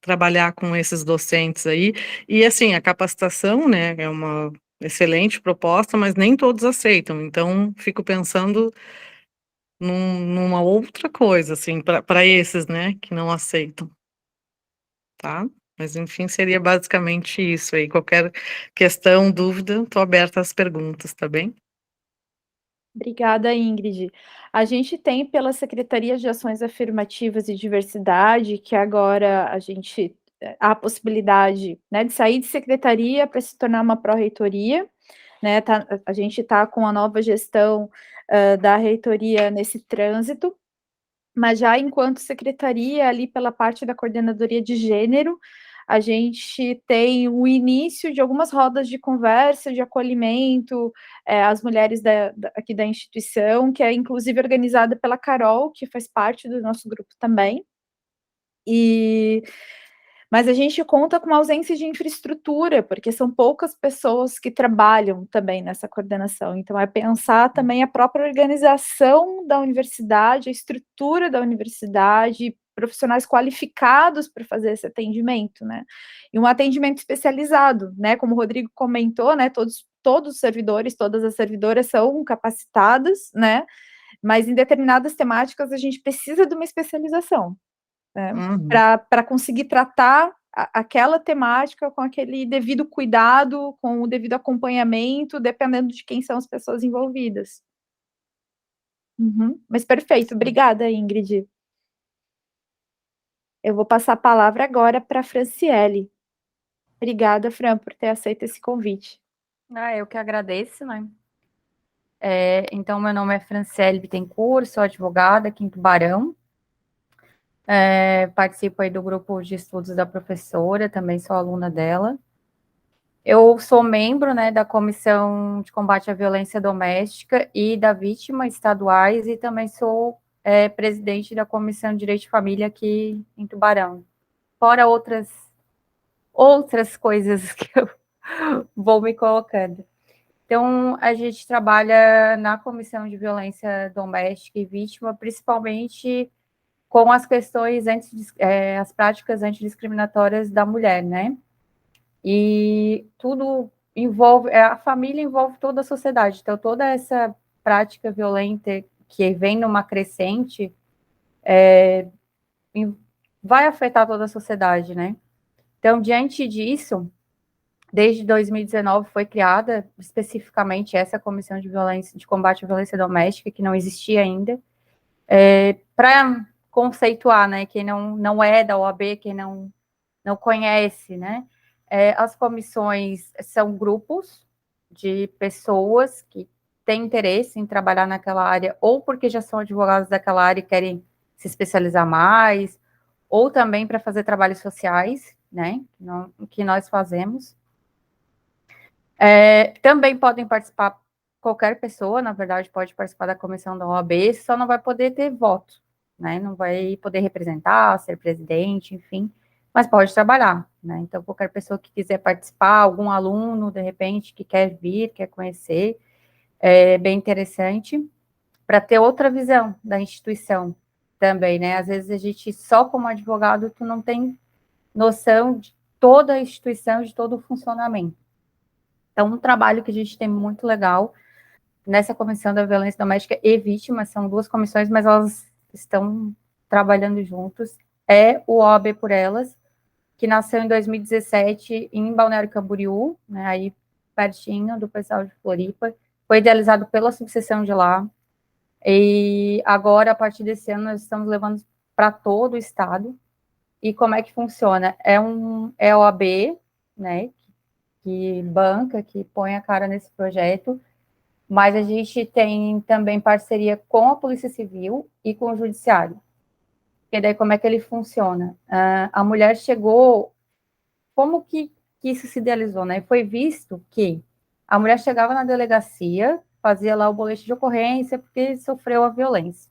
trabalhar com esses docentes aí, e assim, a capacitação, né, é uma excelente proposta, mas nem todos aceitam, então fico pensando numa outra coisa, assim, para esses, né, que não aceitam, tá. Mas enfim, seria basicamente isso aí, qualquer questão, dúvida, tô aberta às perguntas, tá bem? Obrigada, Ingrid. A gente tem pela Secretaria de Ações Afirmativas e Diversidade, que agora há a possibilidade, né, de sair de secretaria para se tornar uma pró-reitoria, né, a gente está com a nova gestão, da reitoria nesse trânsito, mas já enquanto secretaria, ali pela parte da coordenadoria de gênero, a gente tem o início de algumas rodas de conversa, de acolhimento, às mulheres aqui da instituição, que é inclusive organizada pela Carol, que faz parte do nosso grupo também. E mas a gente conta com uma ausência de infraestrutura, porque são poucas pessoas que trabalham também nessa coordenação, então é pensar também a própria organização da universidade, a estrutura da universidade, profissionais qualificados para fazer esse atendimento, né. E um atendimento especializado, né, como o Rodrigo comentou, né, todos os servidores, todas as servidoras são capacitadas, né, mas em determinadas temáticas a gente precisa de uma especialização, né, Uhum. para conseguir tratar aquela temática com aquele devido cuidado, com o devido acompanhamento, dependendo de quem são as pessoas envolvidas. Uhum. Mas perfeito, obrigada, Ingrid. Eu vou passar a palavra agora para a Franciele. Obrigada, Fran, por ter aceito esse convite. Eu que agradeço, né? Então, meu nome é Franciele Bittencourt, sou advogada aqui em Tubarão. Participo aí do grupo de estudos da professora, também sou aluna dela. Eu sou membro, né, da Comissão de Combate à Violência Doméstica e da Vítima estaduais, e também sou presidente da Comissão de Direito de Família aqui em Tubarão. Fora outras coisas que eu vou me colocando. Então, a gente trabalha na Comissão de Violência Doméstica e Vítima, principalmente com as questões, as práticas antidiscriminatórias da mulher, né? E tudo envolve, a família envolve toda a sociedade. Então, toda essa prática violenta que vem numa crescente vai afetar toda a sociedade, né? Então, diante disso, desde 2019 foi criada especificamente essa comissão de combate à violência doméstica, que não existia ainda, para conceituar, né, quem não é da OAB, quem não conhece, né, as comissões são grupos de pessoas que têm interesse em trabalhar naquela área, ou porque já são advogados daquela área e querem se especializar mais, ou também para fazer trabalhos sociais, né, que nós fazemos. Também podem participar, qualquer pessoa, na verdade, pode participar da comissão da OAB, só não vai poder ter voto, né? Não vai poder representar, ser presidente, enfim, mas pode trabalhar, né? Então, qualquer pessoa que quiser participar, algum aluno, de repente, que quer vir, quer conhecer, é bem interessante, para ter outra visão da instituição também, né? Às vezes a gente, só como advogado, tu não tem noção de toda a instituição, de todo o funcionamento. Então, um trabalho que a gente tem muito legal nessa Comissão da Violência Doméstica e Vítimas, são duas comissões, mas elas estão trabalhando juntos, é o OAB por Elas, que nasceu em 2017 em Balneário Camboriú, né, aí pertinho do pessoal de Floripa, foi idealizado pela subseção de lá, e agora, a partir desse ano, nós estamos levando para todo o estado. E como é que funciona? É a OAB, né, que banca, que põe a cara nesse projeto, mas a gente tem também parceria com a Polícia Civil e com o Judiciário. E daí, como é que ele funciona? A mulher chegou, como que isso se idealizou, né? Foi visto que a mulher chegava na delegacia, fazia lá o boletim de ocorrência, porque sofreu a violência,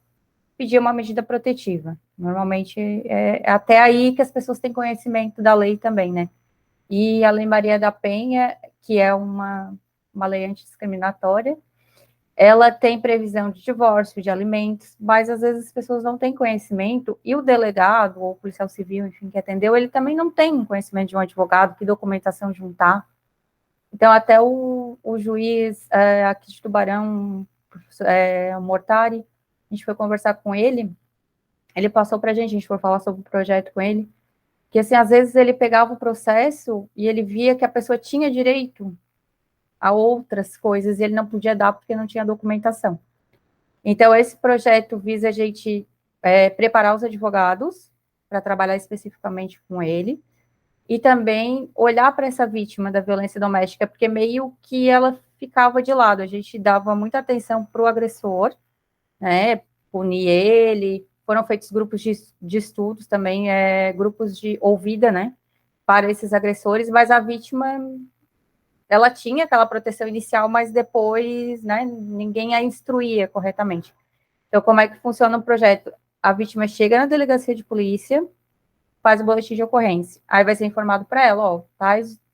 pedia uma medida protetiva. Normalmente, é até aí que as pessoas têm conhecimento da lei também, né? E a Lei Maria da Penha, que é uma lei antidiscriminatória, ela tem previsão de divórcio, de alimentos, mas às vezes as pessoas não têm conhecimento, e o delegado, ou o policial civil, enfim, que atendeu, ele também não tem conhecimento de um advogado, que documentação juntar. Então, até o juiz aqui de Tubarão, o Mortari, a gente foi conversar com ele passou para a gente foi falar sobre o projeto com ele, que, assim, às vezes ele pegava o processo e ele via que a pessoa tinha direito a outras coisas e ele não podia dar porque não tinha documentação. Então, esse projeto visa a gente preparar os advogados para trabalhar especificamente com ele e também olhar para essa vítima da violência doméstica, porque meio que ela ficava de lado. A gente dava muita atenção para o agressor, né, punir ele. Foram feitos grupos de estudos também, grupos de ouvida, né, para esses agressores, mas a vítima, ela tinha aquela proteção inicial, mas depois, né, ninguém a instruía corretamente. Então, como é que funciona o projeto? A vítima chega na delegacia de polícia, faz o boletim de ocorrência. Aí vai ser informado para ela, ó,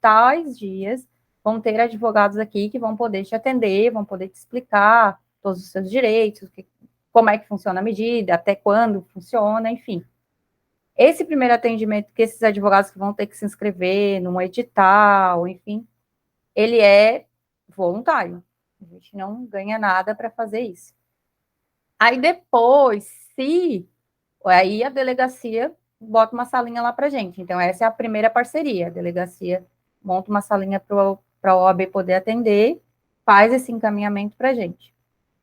tais dias vão ter advogados aqui que vão poder te atender, vão poder te explicar todos os seus direitos, como é que funciona a medida, até quando funciona, enfim. Esse primeiro atendimento que esses advogados que vão ter que se inscrever num edital, enfim, ele é voluntário. A gente não ganha nada para fazer isso. Aí depois, aí a delegacia bota uma salinha lá para gente. Então, essa é a primeira parceria. A delegacia monta uma salinha para a OAB poder atender, faz esse encaminhamento para a gente.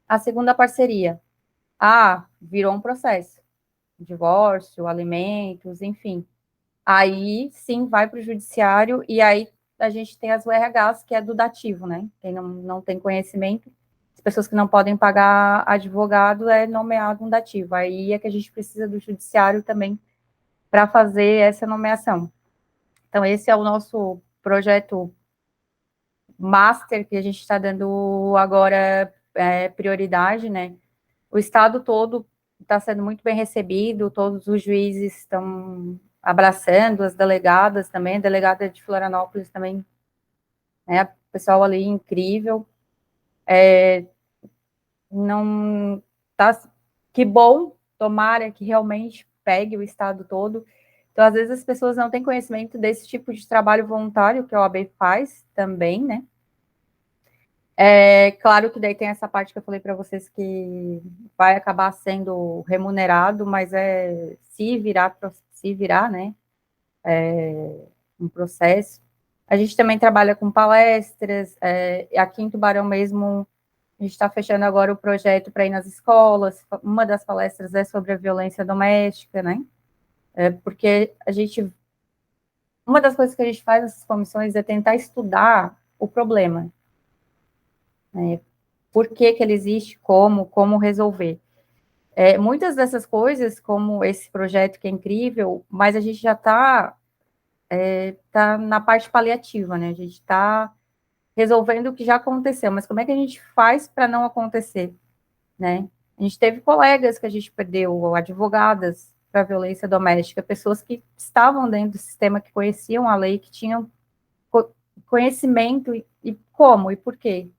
A segunda parceria, virou um processo. Divórcio, alimentos, enfim. aí sim vai para o judiciário, e aí a gente tem as URHs, que é do dativo, né? Quem não tem conhecimento, as pessoas que não podem pagar advogado é nomeado um dativo. Aí é que a gente precisa do judiciário também para fazer essa nomeação. Então, esse é o nosso projeto master que a gente está dando agora prioridade, né? O estado todo está sendo muito bem recebido, todos os juízes estão abraçando, as delegadas também, a delegada de Florianópolis também, né? O pessoal ali incrível. Não tá, que bom, tomara que realmente pegue o estado todo. Então, às vezes as pessoas não têm conhecimento desse tipo de trabalho voluntário que a OAB faz também, né? É claro que daí tem essa parte que eu falei para vocês que vai acabar sendo remunerado, mas se virar, né? Um processo. A gente também trabalha com palestras, aqui em Tubarão mesmo, a gente está fechando agora o projeto para ir nas escolas. Uma das palestras é sobre a violência doméstica, né? Porque uma das coisas que a gente faz nessas comissões é tentar estudar o problema, né? Por que ele existe, como resolver. Muitas dessas coisas, como esse projeto que é incrível, mas a gente já está tá na parte paliativa, né? A gente está resolvendo o que já aconteceu, mas como é que a gente faz para não acontecer, né? A gente teve colegas que a gente perdeu, advogadas para violência doméstica, pessoas que estavam dentro do sistema, que conheciam a lei, que tinham conhecimento e como e por quê.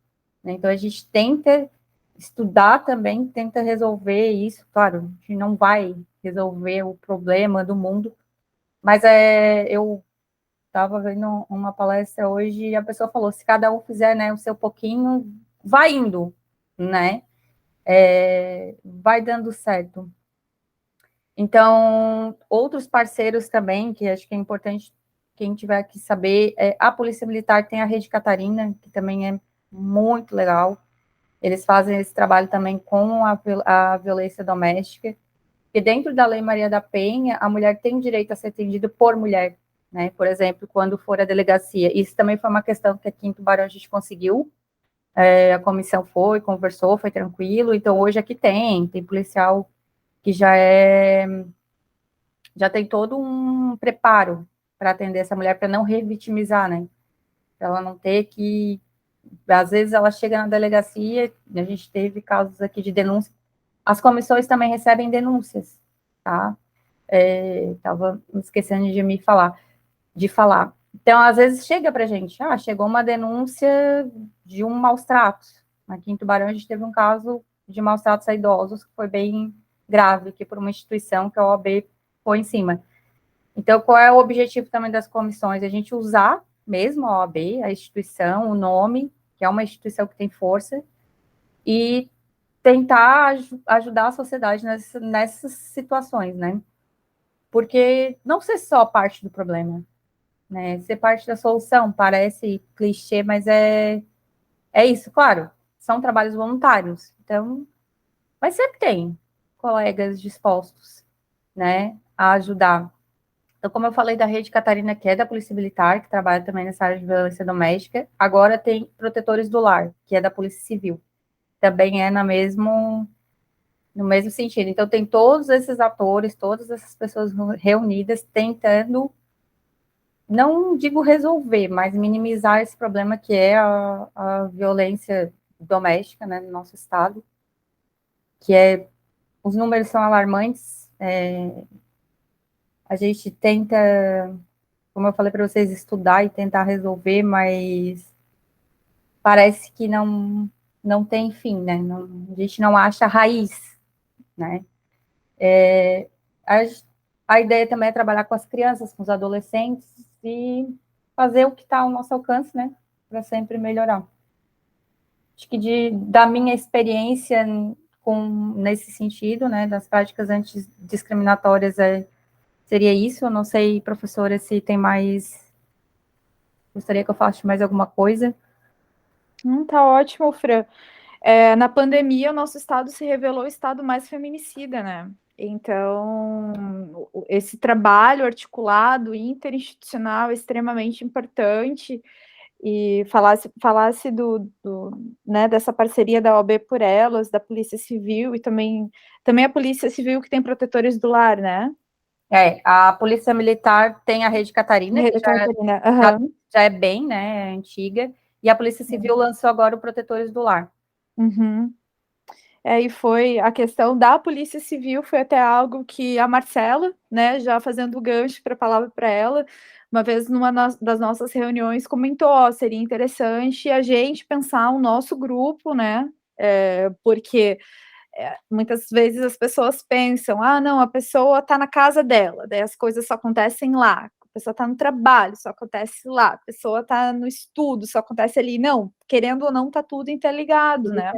Então, a gente tenta estudar também, tenta resolver isso. Claro, a gente não vai resolver o problema do mundo, mas eu estava vendo uma palestra hoje e a pessoa falou, se cada um fizer, né, o seu pouquinho, vai indo, né? Vai dando certo. Então, outros parceiros também, que acho que é importante quem tiver que saber, a Polícia Militar tem a Rede Catarina, que também é muito legal. Eles fazem esse trabalho também com a violência doméstica. E dentro da Lei Maria da Penha, a mulher tem direito a ser atendida por mulher, né? Por exemplo, quando for a delegacia. Isso também foi uma questão que aqui em Tubarão a gente conseguiu. A comissão foi, conversou, foi tranquilo. Então, hoje aqui tem policial que já tem todo um preparo para atender essa mulher, para não revitimizar, né? Para ela não ter que... Às vezes ela chega na delegacia, a gente teve casos aqui de denúncia, as comissões também recebem denúncias, tá? Estava me esquecendo de falar. Então, às vezes chega para a gente, chegou uma denúncia de um maus tratos. Aqui em Tubarão a gente teve um caso de maus tratos a idosos que foi bem grave, que por uma instituição que a OAB põe em cima. Então, qual é o objetivo também das comissões? A gente usar mesmo a OAB, a instituição, o nome, que é uma instituição que tem força, e tentar ajudar a sociedade nessas situações, né? Porque não ser só parte do problema, né? Ser parte da solução, parece clichê, mas é isso, claro, são trabalhos voluntários, então, mas sempre tem colegas dispostos, né, a ajudar. Então, como eu falei da Rede Catarina, que é da Polícia Militar, que trabalha também nessa área de violência doméstica, agora tem Protetores do Lar, que é da Polícia Civil, também é no mesmo sentido. Então, tem todos esses atores, todas essas pessoas reunidas tentando, não digo resolver, mas minimizar esse problema que é a violência doméstica, né, no nosso estado, que os números são alarmantes. A gente tenta, como eu falei para vocês, estudar e tentar resolver, mas parece que não tem fim, né? A gente não acha raiz, né? A ideia também é trabalhar com as crianças, com os adolescentes e fazer o que está ao nosso alcance, né? Para sempre melhorar. Acho que da minha experiência nesse sentido, né? Das práticas antidiscriminatórias seria isso. Eu não sei, professora, se tem mais... Gostaria que eu falasse mais alguma coisa. Tá ótimo, Fran. Na pandemia, o nosso estado se revelou o estado mais feminicida, né? Então, esse trabalho articulado, interinstitucional, é extremamente importante, e falasse né, dessa parceria da OAB por Elas, da Polícia Civil, e também a Polícia Civil que tem protetores do lar, né? A Polícia Militar tem a Rede Catarina, Rede Catarina, uhum. Já é bem, né, antiga, e a Polícia Civil lançou agora o Protetores do Lar. Uhum. E foi a questão da Polícia Civil, foi até algo que a Marcela, né, já fazendo o gancho para a palavra para ela, uma vez numa das nossas reuniões comentou, seria interessante a gente pensar o nosso grupo, né, porque muitas vezes as pessoas pensam, não, a pessoa está na casa dela, daí as coisas só acontecem lá, a pessoa está no trabalho, só acontece lá, a pessoa está no estudo, só acontece ali, não, querendo ou não, está tudo interligado, né?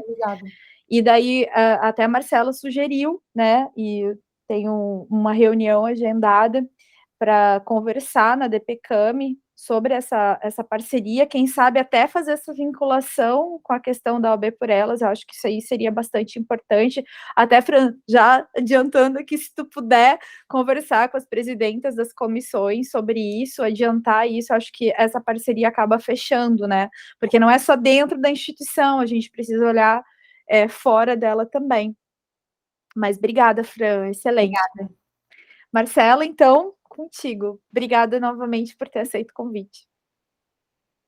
E daí até a Marcela sugeriu, né, e tem uma reunião agendada para conversar na DPCAM sobre essa parceria, quem sabe até fazer essa vinculação com a questão da OAB por Elas, eu acho que isso aí seria bastante importante, até, Fran, já adiantando aqui, se tu puder conversar com as presidentas das comissões sobre isso, adiantar isso, eu acho que essa parceria acaba fechando, né, porque não é só dentro da instituição, a gente precisa olhar fora dela também. Mas obrigada, Fran, excelente. Obrigada. Marcela, então, contigo. Obrigada novamente por ter aceito o convite.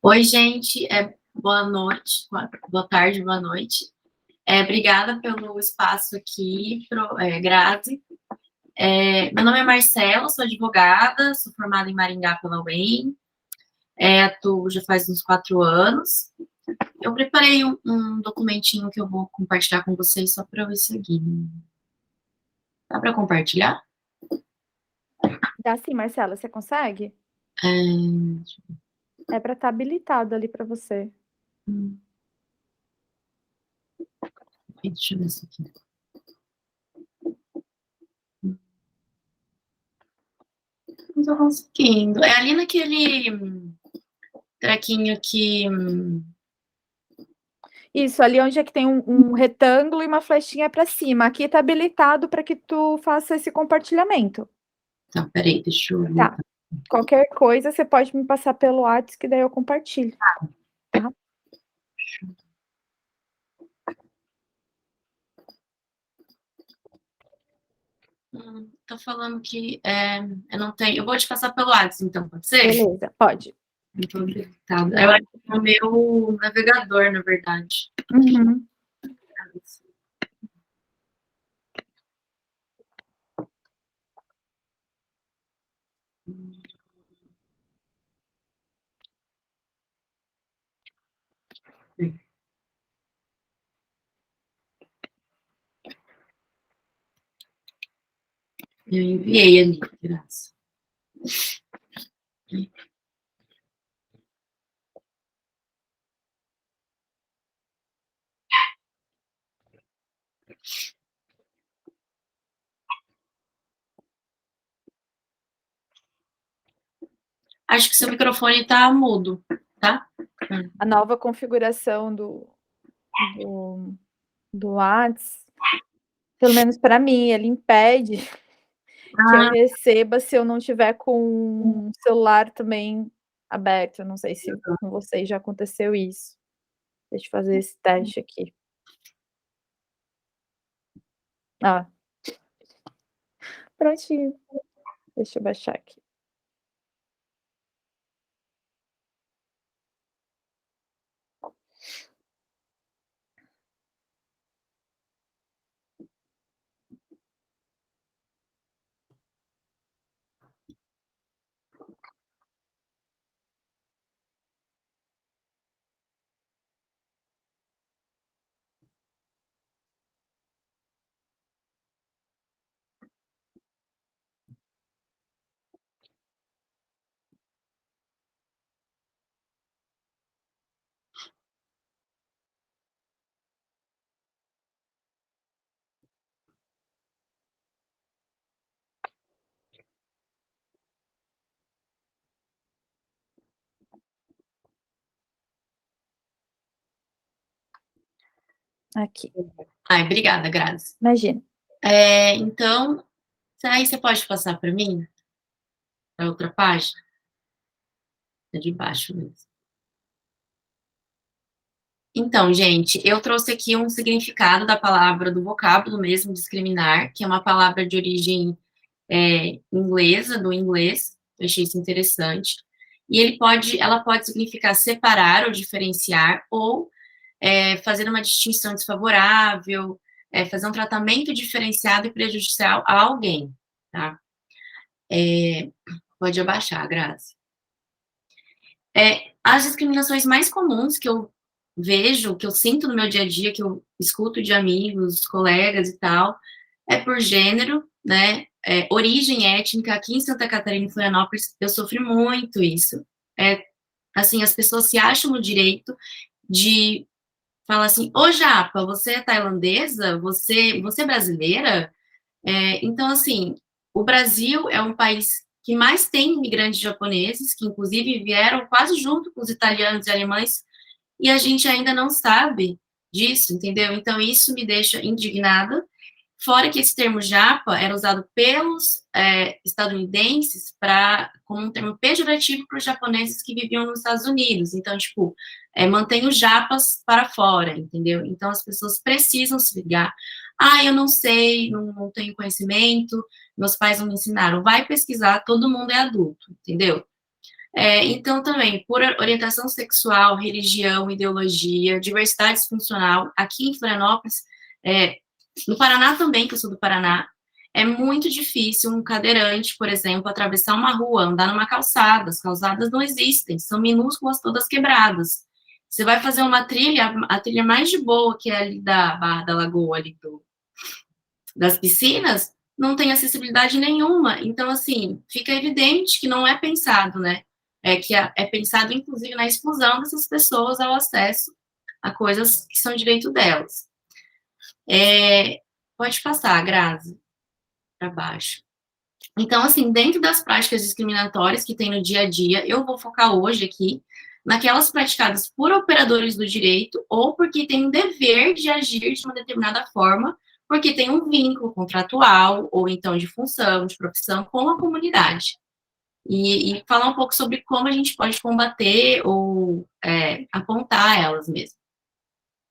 Oi, gente. Boa noite, boa tarde, boa noite. Obrigada pelo espaço aqui, Grazi. Meu nome é Marcela, sou advogada, sou formada em Maringá pela UEM, atuo já faz uns 4 anos. Eu preparei um documentinho que eu vou compartilhar com vocês só para eu ir seguindo. Dá para compartilhar? Dá sim, Marcela, você consegue? É para estar habilitado ali para você. Deixa eu ver isso aqui. Não tô conseguindo. É ali naquele trequinho que... Isso, ali onde é que tem um retângulo e uma flechinha para cima. Aqui está habilitado para que tu faça esse compartilhamento. Tá, peraí, deixa eu ver. Tá. Qualquer coisa, você pode me passar pelo WhatsApp, que daí eu compartilho. Tá? Tô falando que eu não tenho. Eu vou te passar pelo WhatsApp, então, pode ser? Beleza, pode. Então, tá. Eu acho que é o meu navegador, na verdade. Uhum. Eu enviei ali, graças. Acho que seu microfone tá mudo, tá? A nova configuração do WhatsApp, pelo menos para mim, ele impede que eu receba se eu não tiver com o celular também aberto. Eu não sei se com vocês já aconteceu isso. Deixa eu fazer esse teste aqui. Prontinho. Deixa eu baixar aqui. Aqui. Ai, obrigada, Grazi. Imagina. Então, aí você pode passar para mim, para outra página? É de baixo mesmo. Então, gente, eu trouxe aqui um significado da palavra, do vocábulo mesmo, discriminar, que é uma palavra de origem inglesa, do inglês, eu achei isso interessante. E ela pode significar separar ou diferenciar, ou fazer uma distinção desfavorável, fazer um tratamento diferenciado e prejudicial a alguém, tá? Pode abaixar, Grazi. As discriminações mais comuns que eu vejo, que eu sinto no meu dia a dia, que eu escuto de amigos, colegas e tal, é por gênero, né? Origem étnica. Aqui em Santa Catarina, em Florianópolis, eu sofri muito isso. Assim, as pessoas se acham no direito de falar assim: ô japa, você é tailandesa? Você é brasileira? Então, assim, o Brasil é um país que mais tem imigrantes japoneses, que inclusive vieram quase junto com os italianos e alemães, e a gente ainda não sabe disso, entendeu? Então, isso me deixa indignada. Fora que esse termo japa era usado pelos estadunidenses como um termo pejorativo para os japoneses que viviam nos Estados Unidos. Então, tipo, mantém os japas para fora, entendeu? Então, as pessoas precisam se ligar. Eu não sei, não tenho conhecimento, meus pais não me ensinaram. Vai pesquisar, todo mundo é adulto, entendeu? Então, também, por orientação sexual, religião, ideologia, diversidade funcional, aqui em Florianópolis, no Paraná também, que eu sou do Paraná, é muito difícil um cadeirante, por exemplo, atravessar uma rua, andar numa calçada. As calçadas não existem, são minúsculas, todas quebradas. Você vai fazer uma trilha, a trilha mais de boa, que é ali da Barra da Lagoa, ali das piscinas, não tem acessibilidade nenhuma. Então, assim, fica evidente que não é pensado, né? Que é pensado, inclusive, na exclusão dessas pessoas ao acesso a coisas que são direito delas. Pode passar, Grazi, para baixo. Então, assim, dentro das práticas discriminatórias que tem no dia a dia, eu vou focar hoje aqui naquelas praticadas por operadores do direito ou porque tem um dever de agir de uma determinada forma, porque tem um vínculo contratual ou então de função, de profissão com a comunidade. E falar um pouco sobre como a gente pode combater ou apontar elas mesmo.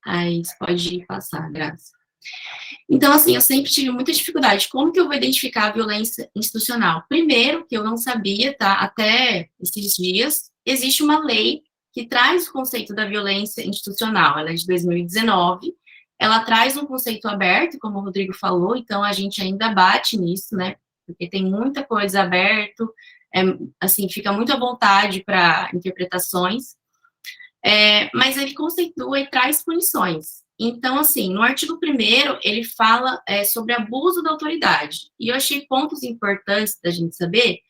Aí, você pode passar, Grazi. Então, assim, eu sempre tive muita dificuldade. Como que eu vou identificar a violência institucional? Primeiro, que eu não sabia, tá? Até esses dias, existe uma lei que traz o conceito da violência institucional. Ela é de 2019. Ela traz um conceito aberto, como o Rodrigo falou, então a gente ainda bate nisso, né? Porque tem muita coisa aberto, assim, fica muito à vontade para interpretações. Mas ele conceitua e traz punições. Então, assim, no artigo 1º, ele fala sobre abuso da autoridade. E eu achei pontos importantes da gente saber.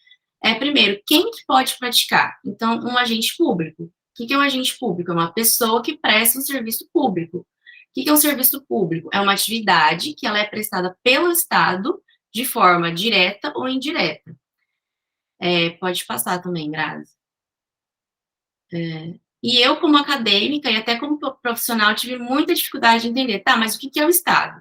Primeiro, quem que pode praticar? Então, um agente público. O que é um agente público? É uma pessoa que presta um serviço público. O que é um serviço público? É uma atividade que ela é prestada pelo Estado de forma direta ou indireta. Pode passar também, Grazi. E eu, como acadêmica e até como profissional, tive muita dificuldade de entender, tá, mas o que é o Estado?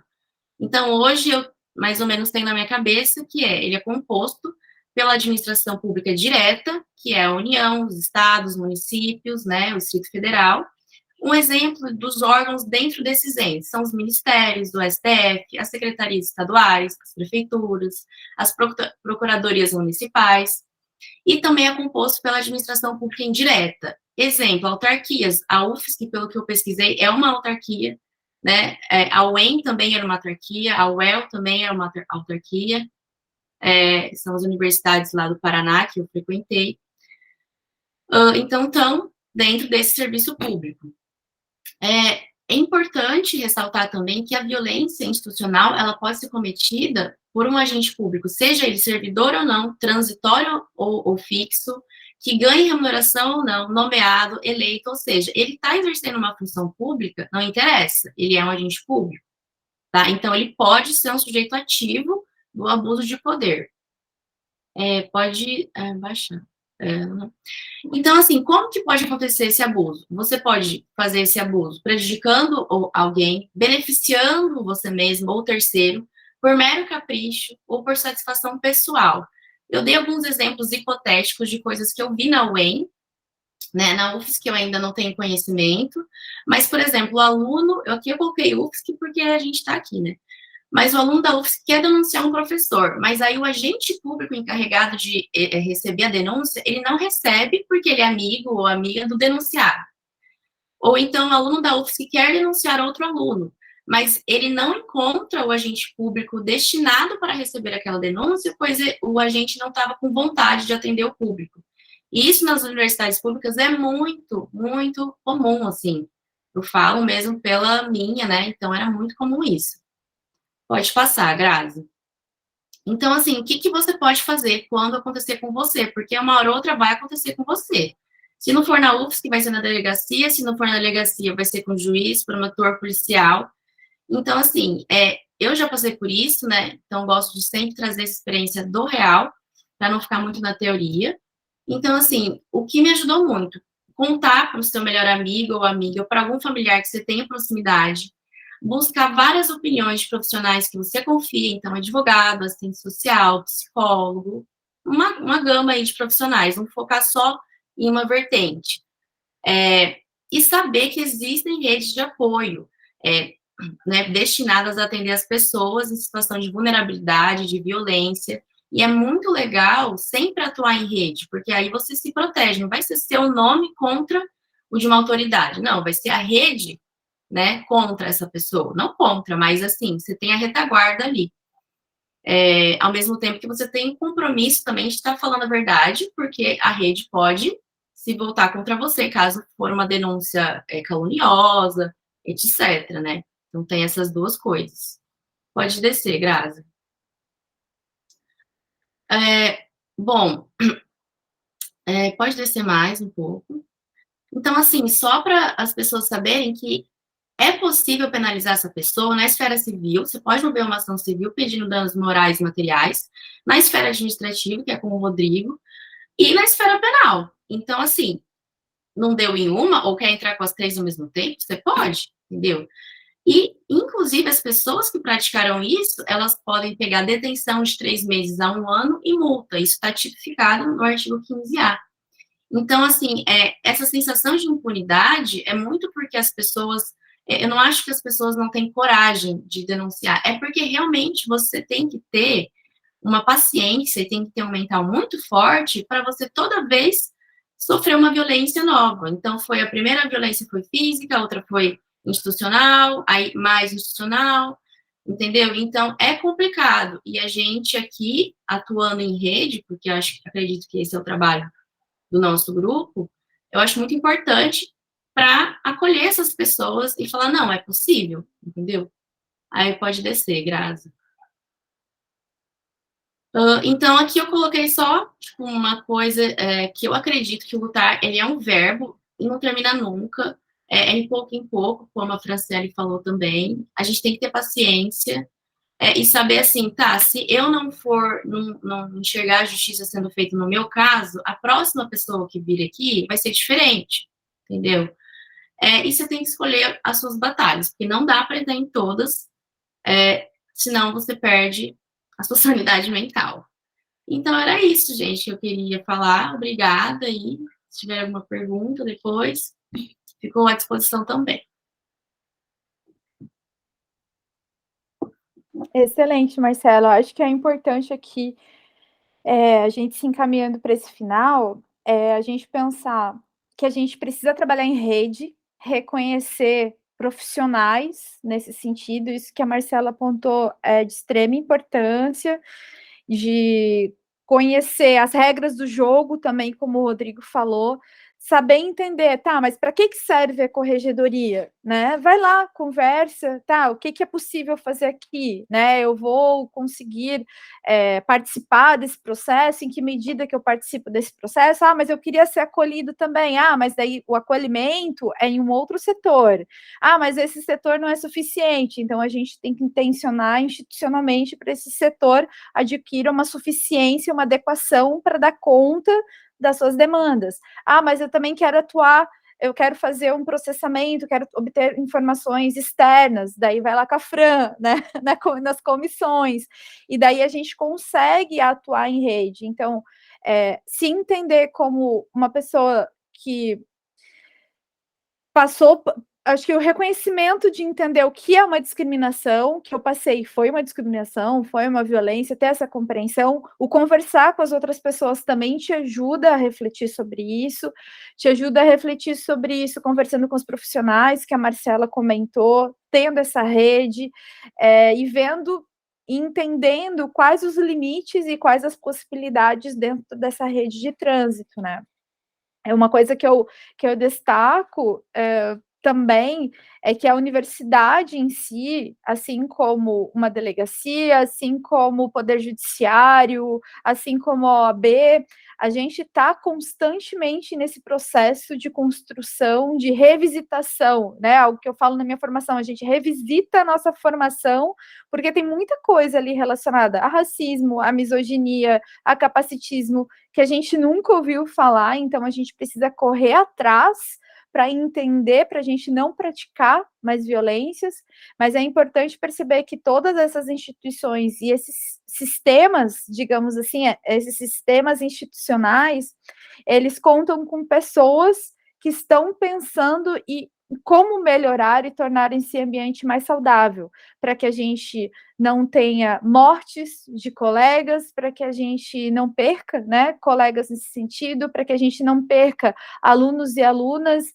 Então, hoje, eu mais ou menos tenho na minha cabeça que ele é composto pela administração pública direta, que é a União, os estados, municípios, né, o Distrito Federal. Um exemplo dos órgãos dentro desses entes são os ministérios do STF, as secretarias estaduais, as prefeituras, as procuradorias municipais, e também é composto pela administração pública indireta. Exemplo, autarquias. A UFSC, pelo que eu pesquisei, é uma autarquia, né? A UEM também era uma autarquia, a UEL também era uma autarquia, são as universidades lá do Paraná que eu frequentei. Então, estão dentro desse serviço público. É importante ressaltar também que a violência institucional, ela pode ser cometida por um agente público, seja ele servidor ou não, transitório ou fixo, que ganhe remuneração ou não, nomeado, eleito, ou seja, ele está exercendo uma função pública, não interessa, ele é um agente público, tá? Então, ele pode ser um sujeito ativo do abuso de poder. Pode baixar. Então, assim, como que pode acontecer esse abuso? Você pode fazer esse abuso prejudicando alguém, beneficiando você mesmo ou terceiro, por mero capricho ou por satisfação pessoal. Eu dei alguns exemplos hipotéticos de coisas que eu vi na UEM, né, na UFSC eu ainda não tenho conhecimento, mas, por exemplo, o aluno, aqui eu coloquei UFSC porque a gente está aqui, né, mas o aluno da UFSC quer denunciar um professor, mas aí o agente público encarregado de receber a denúncia, ele não recebe porque ele é amigo ou amiga do denunciado. Ou então o aluno da UFSC quer denunciar outro aluno, mas ele não encontra o agente público destinado para receber aquela denúncia, pois o agente não estava com vontade de atender o público. E isso nas universidades públicas é muito, muito comum, assim. Eu falo mesmo pela minha, né? Então, era muito comum isso. Pode passar, Grazi. Então, assim, o que você pode fazer quando acontecer com você? Porque uma hora ou outra vai acontecer com você. Se não for na UFSC, vai ser na delegacia. Se não for na delegacia, vai ser com o juiz, promotor, policial. Então, assim, eu já passei por isso, né? Então, gosto de sempre trazer essa experiência do real, para não ficar muito na teoria. Então, assim, o que me ajudou muito, contar para o seu melhor amigo ou amiga, ou para algum familiar que você tenha proximidade, buscar várias opiniões de profissionais que você confia, então, advogado, assistente social, psicólogo, uma gama aí de profissionais, não focar só em uma vertente. E saber que existem redes de apoio, né, destinadas a atender as pessoas em situação de vulnerabilidade, de violência, e é muito legal sempre atuar em rede, porque aí você se protege, não vai ser seu nome contra o de uma autoridade, não, vai ser a rede, né, contra essa pessoa, não contra, mas assim, você tem a retaguarda ali. Ao mesmo tempo que você tem um compromisso também de estar falando a verdade, porque a rede pode se voltar contra você, caso for uma denúncia caluniosa, etc, né? Então tem essas duas coisas. Pode descer, Grazi. Bom, pode descer mais um pouco. Então, assim, só para as pessoas saberem que é possível penalizar essa pessoa na esfera civil, você pode mover uma ação civil pedindo danos morais e materiais, na esfera administrativa, que é com o Rodrigo, e na esfera penal. Então, assim, não deu em uma, ou quer entrar com as três ao mesmo tempo, você pode, entendeu? E, inclusive, as pessoas que praticaram isso, elas podem pegar detenção de 3 meses a 1 ano e multa. Isso está tipificado no artigo 15A. Então, assim, essa sensação de impunidade é muito porque as pessoas... eu não acho que as pessoas não têm coragem de denunciar. É porque, realmente, você tem que ter uma paciência e tem que ter um mental muito forte para você, toda vez, sofrer uma violência nova. Então, a primeira violência foi física, a outra foi institucional, aí mais institucional, entendeu? Então, é complicado. E a gente aqui, atuando em rede, porque acredito que esse é o trabalho do nosso grupo, eu acho muito importante para acolher essas pessoas e falar, não, é possível, entendeu? Aí pode descer, Grazi. Então, aqui eu coloquei só tipo, uma coisa que eu acredito que o lutar, ele é um verbo e não termina nunca, em pouco, como a Franciele falou também. A gente tem que ter paciência e saber assim, tá, se eu não for, não enxergar a justiça sendo feita no meu caso, a próxima pessoa que vir aqui vai ser diferente, entendeu? E você tem que escolher as suas batalhas, porque não dá para entrar em todas, senão você perde a sua sanidade mental. Então, era isso, gente, que eu queria falar. Obrigada, e se tiver alguma pergunta depois, ficou à disposição também. Excelente, Marcelo. Acho que é importante aqui, a gente se encaminhando para esse final, a gente pensar que a gente precisa trabalhar em rede, reconhecer profissionais nesse sentido, isso que a Marcela apontou é de extrema importância, de conhecer as regras do jogo também, como o Rodrigo falou, saber entender, tá, mas para que serve a corregedoria, né? Vai lá, conversa, tá, o que é possível fazer aqui, né? Eu vou conseguir participar desse processo, em que medida que eu participo desse processo? Ah, mas eu queria ser acolhido também. Ah, mas daí o acolhimento é em um outro setor. Ah, mas esse setor não é suficiente, então a gente tem que intencionar institucionalmente para esse setor adquira uma suficiência, uma adequação para dar conta das suas demandas. Ah, mas eu também quero atuar eu quero fazer um processamento, quero obter informações externas, daí vai lá com a Fran, né, nas comissões, e daí a gente consegue atuar em rede. Então, se entender como uma pessoa que passou, acho que o reconhecimento de entender o que é uma discriminação, que eu passei foi uma discriminação, foi uma violência, ter essa compreensão, o conversar com as outras pessoas também te ajuda a refletir sobre isso, conversando com os profissionais, que a Marcela comentou, tendo essa rede, e vendo, entendendo quais os limites e quais as possibilidades dentro dessa rede de trânsito, né? É uma coisa que eu destaco também, é que a universidade em si, assim como uma delegacia, assim como o Poder Judiciário, assim como a OAB, a gente está constantemente nesse processo de construção, de revisitação, né? Algo que eu falo na minha formação, a gente revisita a nossa formação, porque tem muita coisa ali relacionada a racismo, a misoginia, a capacitismo, que a gente nunca ouviu falar, então a gente precisa correr atrás para entender, para a gente não praticar mais violências, mas é importante perceber que todas essas instituições e esses sistemas, digamos assim, esses sistemas institucionais, eles contam com pessoas que estão pensando e como melhorar e tornar esse ambiente mais saudável, para que a gente não tenha mortes de colegas, para que a gente não perca, né, colegas nesse sentido, para que a gente não perca alunos e alunas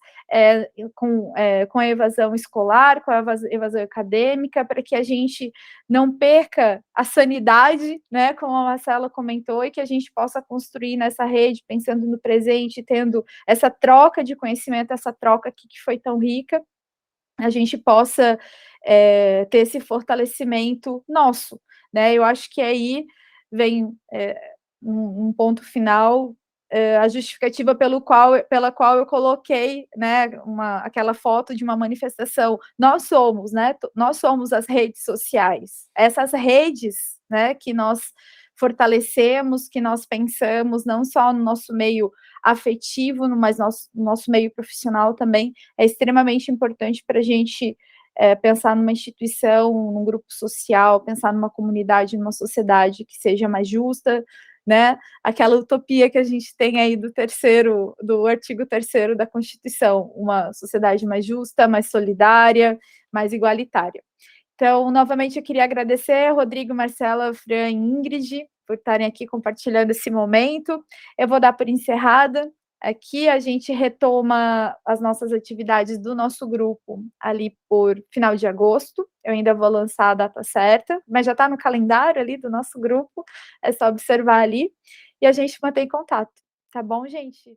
com a evasão escolar, com a evasão acadêmica, para que a gente não perca a sanidade, né, como a Marcela comentou, e que a gente possa construir nessa rede, pensando no presente, tendo essa troca de conhecimento, essa troca aqui que foi tão rica, a gente possa ter esse fortalecimento nosso, né? Eu acho que aí vem um ponto final, a justificativa pela qual eu coloquei, né, aquela foto de uma manifestação. Nós somos, né? Nós somos as redes sociais. Essas redes, né, que nós fortalecemos, que nós pensamos, não só no nosso meio afetivo, mas no nosso meio profissional também, é extremamente importante para a gente pensar numa instituição, num grupo social, pensar numa comunidade, numa sociedade que seja mais justa, né? Aquela utopia que a gente tem aí do artigo 3º da Constituição, uma sociedade mais justa, mais solidária, mais igualitária. Então, novamente, eu queria agradecer Rodrigo, Marcela, Fran e Ingrid por estarem aqui compartilhando esse momento. Eu vou dar por encerrada. Aqui a gente retoma as nossas atividades do nosso grupo ali por final de agosto. Eu ainda vou lançar a data certa, mas já está no calendário ali do nosso grupo, é só observar ali. E a gente mantém contato. Tá bom, gente?